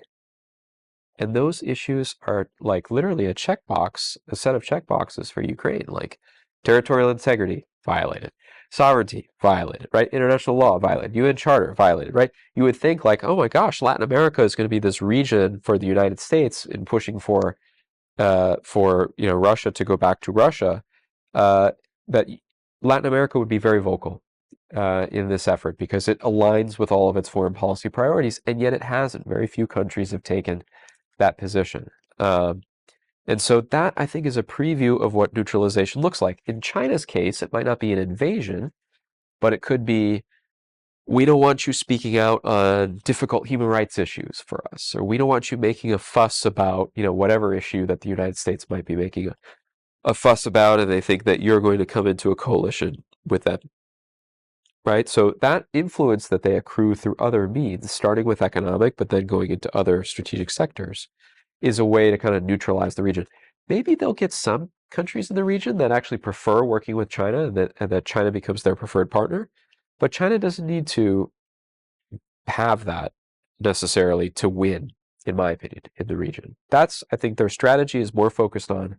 And those issues are like literally a checkbox, a set of checkboxes for Ukraine, like territorial integrity, violated. Sovereignty, violated, right? International law, violated. UN Charter, violated, right? You would think like, oh my gosh, Latin America is going to be this region for the United States in pushing for Russia to go back to Russia, that Latin America would be very vocal in this effort because it aligns with all of its foreign policy priorities, and yet it hasn't. Very few countries have taken that position. And so that, I think, is a preview of what neutralization looks like. In China's case, it might not be an invasion, but it could be, we don't want you speaking out on difficult human rights issues for us, or we don't want you making a fuss about, whatever issue that the United States might be making a fuss about, and they think that you're going to come into a coalition with them, right? So that influence that they accrue through other means, starting with economic, but then going into other strategic sectors, is a way to kind of neutralize the region. Maybe they'll get some countries in the region that actually prefer working with China and that China becomes their preferred partner. But China doesn't need to have that necessarily to win, in my opinion, in the region. I think their strategy is more focused on,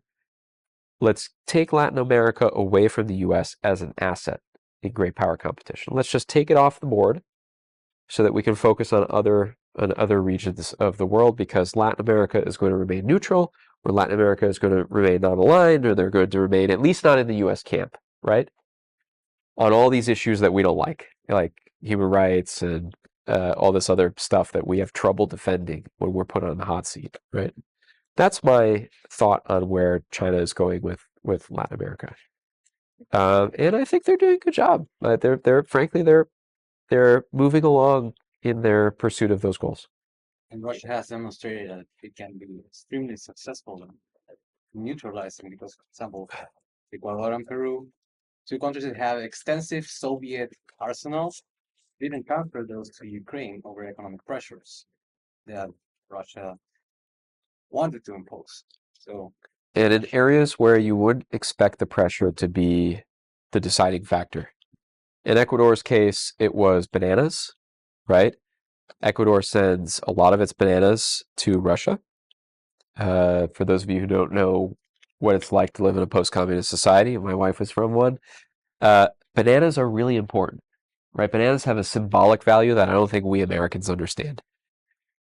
let's take Latin America away from the US as an asset in great power competition. Let's just take it off the board so that we can focus on other regions of the world, because Latin America is going to remain neutral, or Latin America is going to remain non-aligned, or they're going to remain at least not in the US camp, right? On all these issues that we don't like human rights and all this other stuff that we have trouble defending when we're put on the hot seat, right? That's my thought on where China is going with Latin America, and I think they're doing a good job. They're moving along in their pursuit of those goals. And Russia has demonstrated that it can be extremely successful in neutralizing, because, for example, Ecuador and Peru, 2 countries that have extensive Soviet arsenals didn't transfer those to Ukraine over economic pressures that Russia wanted to impose. So, And in areas where you would expect the pressure to be the deciding factor. In Ecuador's case, it was bananas, right? Ecuador sends a lot of its bananas to Russia. For those of you who don't know what it's like to live in a post-communist society, my wife was from one. Bananas are really important, right? Bananas have a symbolic value that I don't think we Americans understand.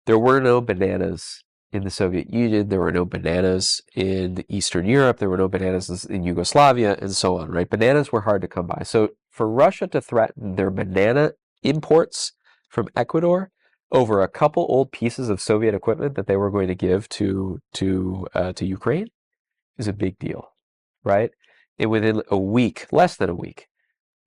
There were no bananas in the Soviet Union. There were no bananas in Eastern Europe. There were no bananas in Yugoslavia, and so on, right? Bananas were hard to come by. So for Russia to threaten their banana imports from Ecuador over a couple old pieces of Soviet equipment that they were going to give to Ukraine is a big deal, right? And within a week, less than a week,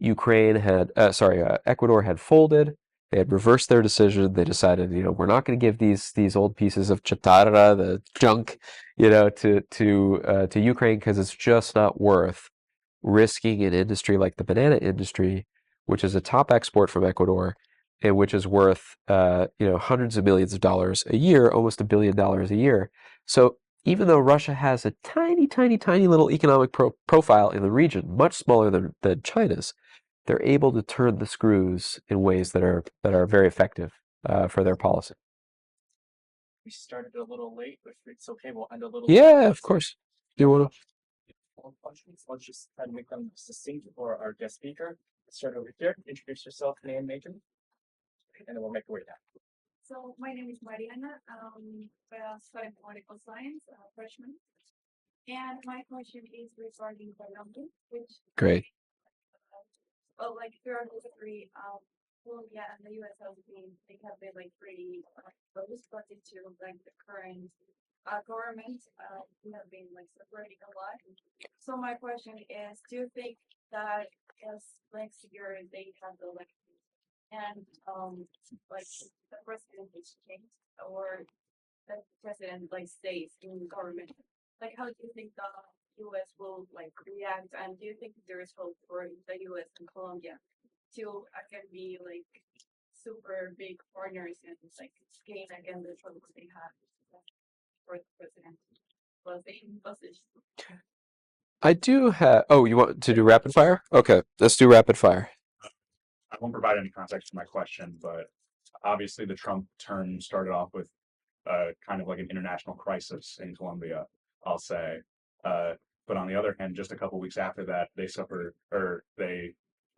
Ecuador had folded. They had reversed their decision. They decided, we're not going to give these old pieces of chatarra, the junk, to Ukraine because it's just not worth risking an industry like the banana industry, which is a top export from Ecuador, and which is worth hundreds of millions of dollars a year, almost $1 billion a year. So even though Russia has a tiny, tiny, tiny little economic profile in the region, much smaller than China's, they're able to turn the screws in ways that are very effective for their policy. We started a little late, but if it's okay, we'll end a little. Yeah, of course. Do you want to? Questions? Let's just try to make them succinct for our guest speaker. Let's start over here. Introduce yourself, name, major, and then we'll make our way down. So my name is Mariana. Studying political science, freshman. And my question is regarding Colombia, which Great. like throughout history, Colombia and the U.S. have been like pretty close, but to like the current government, we have been like separating a lot. So my question is, do you think that as next year they have the election and like the president is changed or the president like stays in government, like how do you think the U.S. will like react, and do you think there is hope for the U.S. and Colombia to again be like super big partners and like gain again the troubles they had for the president was in position? I do have. Oh, you want to do rapid fire? Okay, let's do rapid fire. I won't provide any context to my question, but obviously the Trump term started off with kind of like an international crisis in Colombia, I'll say. But on the other hand, just a couple weeks after that, they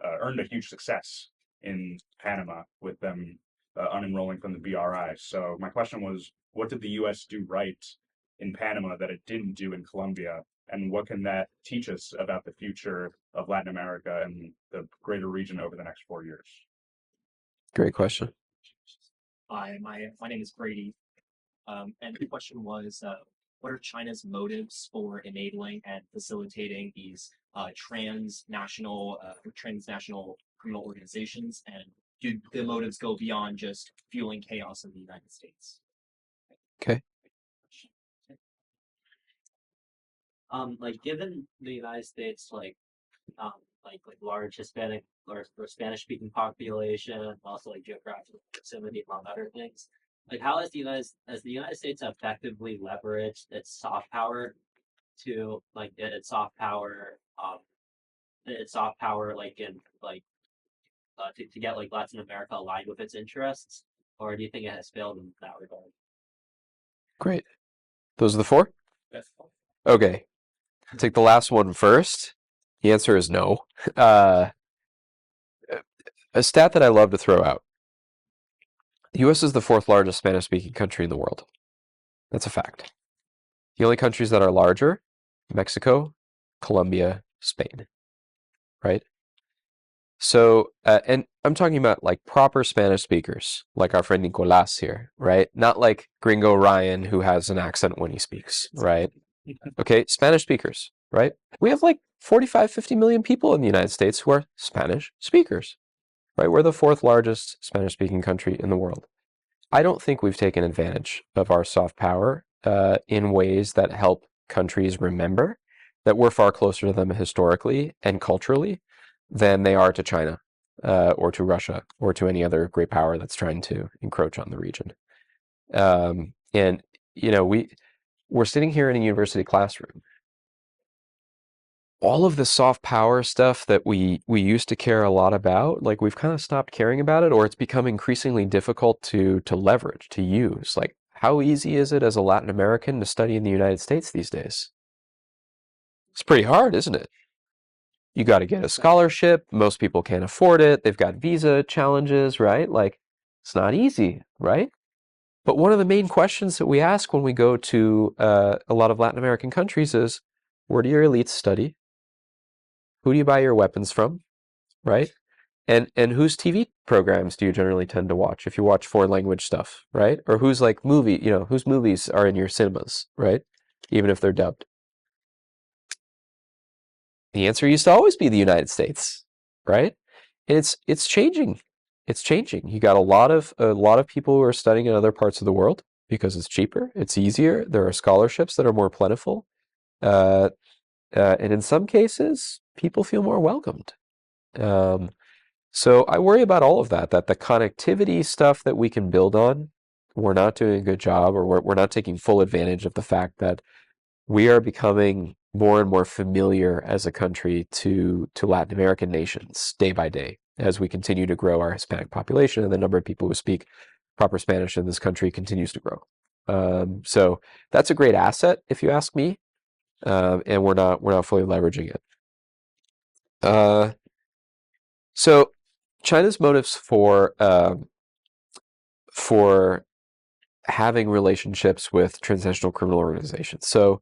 earned a huge success in Panama with them unenrolling from the BRI. So my question was, what did the U.S. do right in Panama that it didn't do in Colombia? And what can that teach us about the future of Latin America and the greater region over the next 4 years? Great question. Hi, my name is Brady, and the question was, what are China's motives for enabling and facilitating these transnational criminal organizations, and do the motives go beyond just fueling chaos in the United States? Okay. Like given the United States, like large Hispanic or Spanish speaking population, also like geographical proximity among other things, like how has the United States effectively leveraged its soft power to like its soft power like in like to get like Latin America aligned with its interests, or do you think it has failed in that regard? Great. Those are the four? That's Okay. I'll take the last one first. The answer is no. A stat that I love to throw out. The U.S. is the fourth largest Spanish-speaking country in the world. That's a fact. The only countries that are larger, Mexico, Colombia, Spain, right? So, and I'm talking about like proper Spanish speakers, like our friend Nicolas here, right? Not like Gringo Ryan who has an accent when he speaks, right? Okay, Spanish speakers, right? We have like 45, 50 million people in the United States who are Spanish speakers, right? We're the fourth largest Spanish-speaking country in the world. I don't think we've taken advantage of our soft power in ways that help countries remember that we're far closer to them historically and culturally than they are to China, or to Russia, or to any other great power that's trying to encroach on the region. And we're sitting here in a university classroom. All of the soft power stuff that we used to care a lot about, like we've kind of stopped caring about it, or it's become increasingly difficult to leverage, to use. Like, how easy is it as a Latin American to study in the United States these days? It's pretty hard, isn't it? You got to get a scholarship. Most people can't afford it. They've got visa challenges, right? Like, it's not easy, right? But one of the main questions that we ask when we go to a lot of Latin American countries is, where do your elites study? Who do you buy your weapons from, right? And whose TV programs do you generally tend to watch if you watch foreign language stuff, right? Or whose whose movies are in your cinemas, right? Even if they're dubbed. The answer used to always be the United States, right? And it's changing. It's changing. You got a lot of people who are studying in other parts of the world because it's cheaper, it's easier. There are scholarships that are more plentiful, and in some cases, people feel more welcomed. So I worry about all of that. That the connectivity stuff that we can build on, we're not doing a good job, or we're not taking full advantage of the fact that we are becoming more and more familiar as a country to Latin American nations day by day as we continue to grow our Hispanic population, and the number of people who speak proper Spanish in this country continues to grow. So that's a great asset, if you ask me, and we're not fully leveraging it. So China's motives for having relationships with transnational criminal organizations. So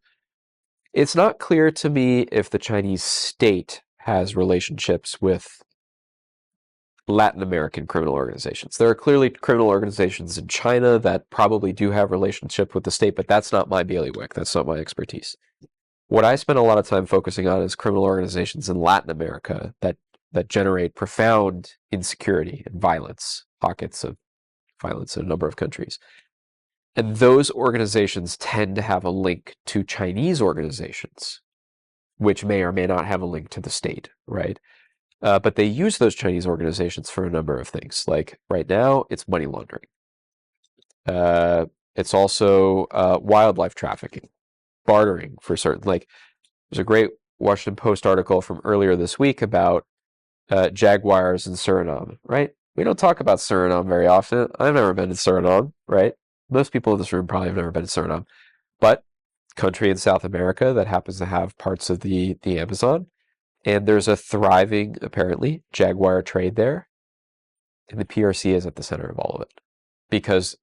it's not clear to me if the Chinese state has relationships with Latin American criminal organizations. There are clearly criminal organizations in China that probably do have relationship with the state, but that's not my bailiwick. That's not my expertise. What I spend a lot of time focusing on is criminal organizations in Latin America that generate profound insecurity and violence, pockets of violence in a number of countries. And those organizations tend to have a link to Chinese organizations, which may or may not have a link to the state, right? But they use those Chinese organizations for a number of things. Like right now, it's money laundering. It's also wildlife trafficking, bartering for certain. Like, there's a great Washington Post article from earlier this week about jaguars in Suriname, right? We don't talk about Suriname very often. I've never been to Suriname, right? Most people in this room probably have never been to Suriname, but country in South America that happens to have parts of the Amazon, and there's a thriving, apparently, jaguar trade there, and the PRC is at the center of all of it, because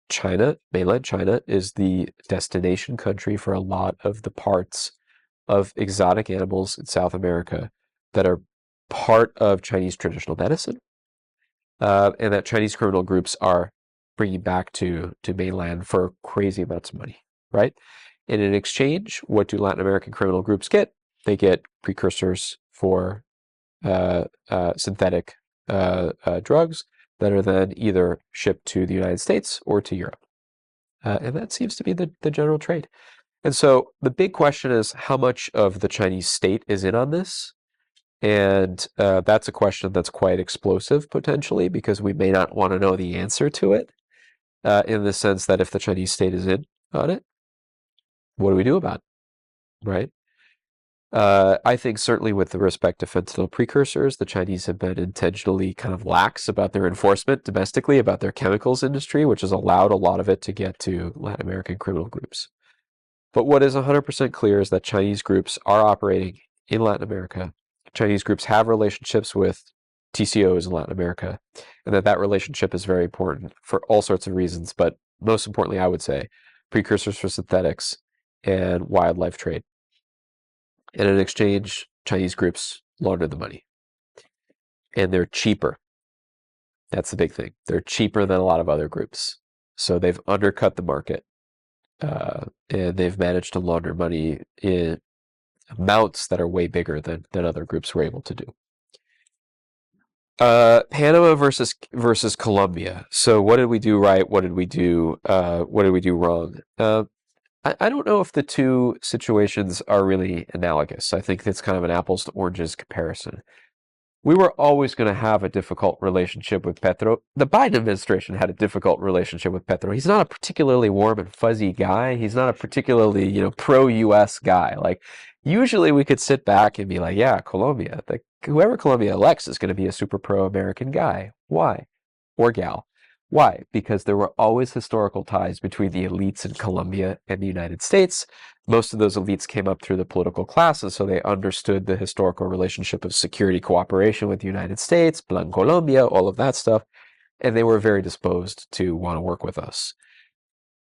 China, mainland China, is the destination country for a lot of the parts of exotic animals in South America that are part of Chinese traditional medicine, and that Chinese criminal groups are bringing back to mainland for crazy amounts of money, right? And in exchange, what do Latin American criminal groups get? They get precursors for synthetic drugs that are then either shipped to the United States or to Europe. And that seems to be the general trade. And so the big question is, how much of the Chinese state is in on this? And that's a question that's quite explosive, potentially, because we may not want to know the answer to it, in the sense that if the Chinese state is in on it, what do we do about it, right? I think certainly with respect to fentanyl precursors, the Chinese have been intentionally kind of lax about their enforcement domestically, about their chemicals industry, which has allowed a lot of it to get to Latin American criminal groups. But what is 100% clear is that Chinese groups are operating in Latin America. Chinese groups have relationships with TCOs in Latin America, and that relationship is very important for all sorts of reasons, but most importantly, I would say, precursors for synthetics and wildlife trade. And in exchange, Chinese groups launder the money. And they're cheaper. That's the big thing. They're cheaper than a lot of other groups. So they've undercut the market. And they've managed to launder money in amounts that are way bigger than other groups were able to do. Panama versus Colombia. So what did we do right? What did we do wrong? I don't know if the two situations are really analogous. I think it's kind of an apples to oranges comparison. we were always going to have a difficult relationship with Petro. The Biden administration had a difficult relationship with Petro. He's not a particularly warm and fuzzy guy. He's not a particularly, pro-US guy. Like, usually we could sit back and be like, yeah, Colombia, whoever Colombia elects is going to be a super pro-American guy. Why? Or gal. Why? Because there were always historical ties between the elites in Colombia and the United States. Most of those elites came up through the political classes, so they understood the historical relationship of security cooperation with the United States, Plan Colombia, all of that stuff, and they were very disposed to want to work with us.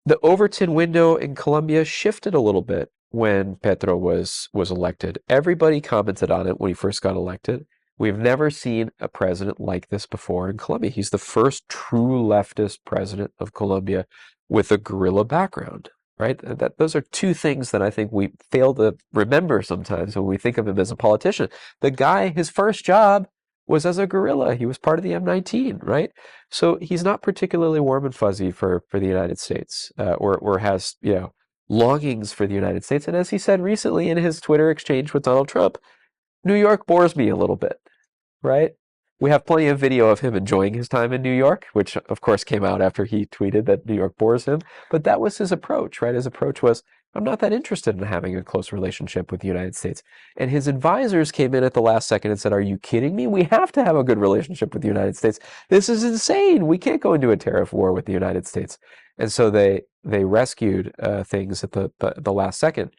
The Overton window in Colombia shifted a little bit when Petro was elected. Everybody commented on it when he first got elected. We've never seen a president like this before in Colombia. He's the first true leftist president of Colombia with a guerrilla background, right? Those are two things that I think we fail to remember sometimes when we think of him as a politician. The guy, his first job was as a guerrilla. He was part of the M19, right? So he's not particularly warm and fuzzy for the United States, or has, longings for the United States. And as he said recently in his Twitter exchange with Donald Trump, New York bores me a little bit, right? We have plenty of video of him enjoying his time in New York, which of course came out after he tweeted that New York bores him. But that was his approach, right? His approach was, I'm not that interested in having a close relationship with the United States. And his advisors came in at the last second and said, are you kidding me? We have to have a good relationship with the United States. This is insane. We can't go into a tariff war with the United States. And so they rescued things at the last second.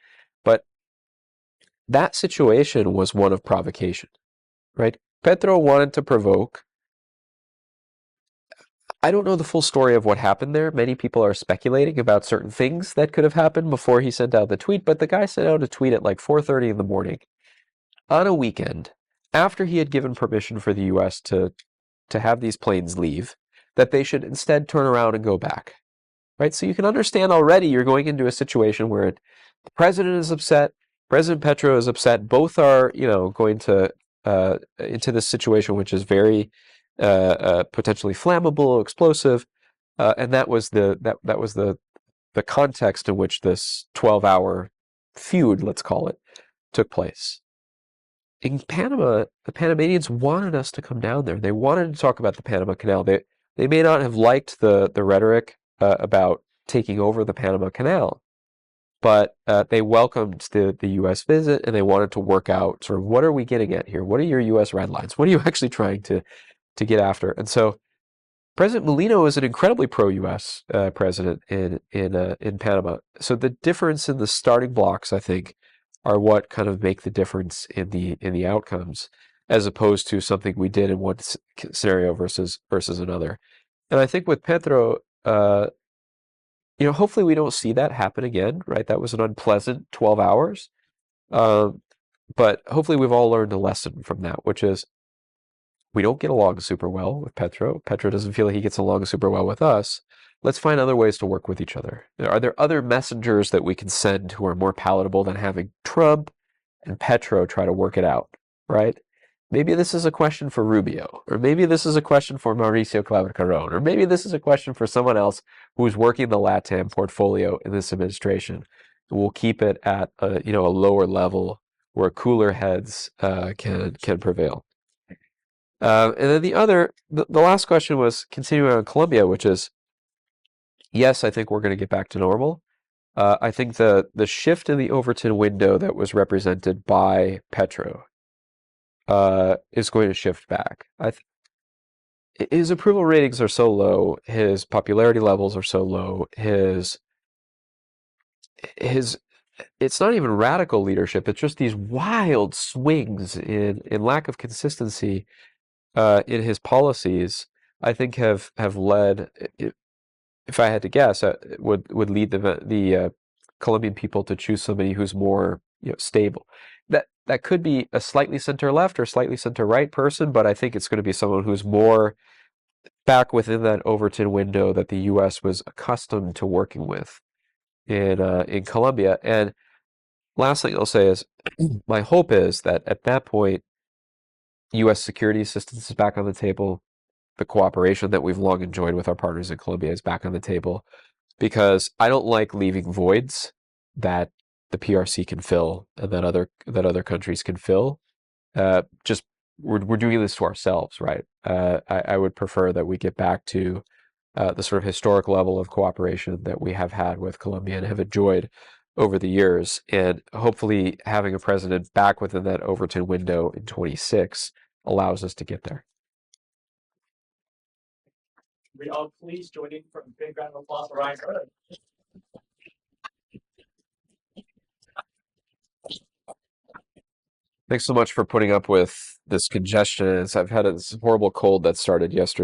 But that situation was one of provocation, right? Petro wanted to provoke. I don't know the full story of what happened there. Many people are speculating about certain things that could have happened before he sent out the tweet, but the guy sent out a tweet at like 4:30 in the morning on a weekend after he had given permission for the US to have these planes leave, that they should instead turn around and go back, right? So you can understand already you're going into a situation where the president is upset, President Petro is upset. Both are, going to into this situation, which is very potentially flammable, explosive, and that was the context in which this 12-hour feud, let's call it, took place. In Panama, the Panamanians wanted us to come down there. They wanted to talk about the Panama Canal. They may not have liked the rhetoric about taking over the Panama Canal, but they welcomed the U.S. visit, and they wanted to work out sort of, what are we getting at here? What are your U.S. red lines? What are you actually trying to get after? And so President Molino is an incredibly pro-U.S. President in Panama. So the difference in the starting blocks, I think, are what kind of make the difference in the outcomes, as opposed to something we did in one scenario versus another. And I think with Petro, hopefully we don't see that happen again, right? That was an unpleasant 12 hours. But hopefully we've all learned a lesson from that, which is we don't get along super well with Petro. Petro doesn't feel like he gets along super well with us. Let's find other ways to work with each other. Are there other messengers that we can send who are more palatable than having Trump and Petro try to work it out, right? Maybe this is a question for Rubio, or maybe this is a question for Mauricio Claver-Carrón, or maybe this is a question for someone else who's working the LATAM portfolio in this administration. And we'll keep it at a lower level where cooler heads can prevail. And then the last question was continuing on Colombia, which is, yes, I think we're going to get back to normal. I think the shift in the Overton window that was represented by Petro is going to shift back. His approval ratings are so low, his popularity levels are so low, his it's not even radical leadership, it's just these wild swings in lack of consistency in his policies, I think have led, if I had to guess, would lead the Colombian people to choose somebody who's more stable. That could be a slightly center left or slightly center right person, but I think it's going to be someone who's more back within that Overton window that the U.S. was accustomed to working with in Colombia. And last thing I'll say is, my hope is that at that point, U.S. security assistance is back on the table. The cooperation that we've long enjoyed with our partners in Colombia is back on the table, because I don't like leaving voids that the PRC can fill and that other countries can fill, just we're doing this to ourselves, right? I would prefer that we get back to the sort of historic level of cooperation that we have had with Colombia and have enjoyed over the years, and hopefully having a president back within that Overton window in 26 allows us to get there. We all please join in for a big round of applause for Ryan Berg. Thanks so much for putting up with this congestion. I've had this horrible cold that started yesterday.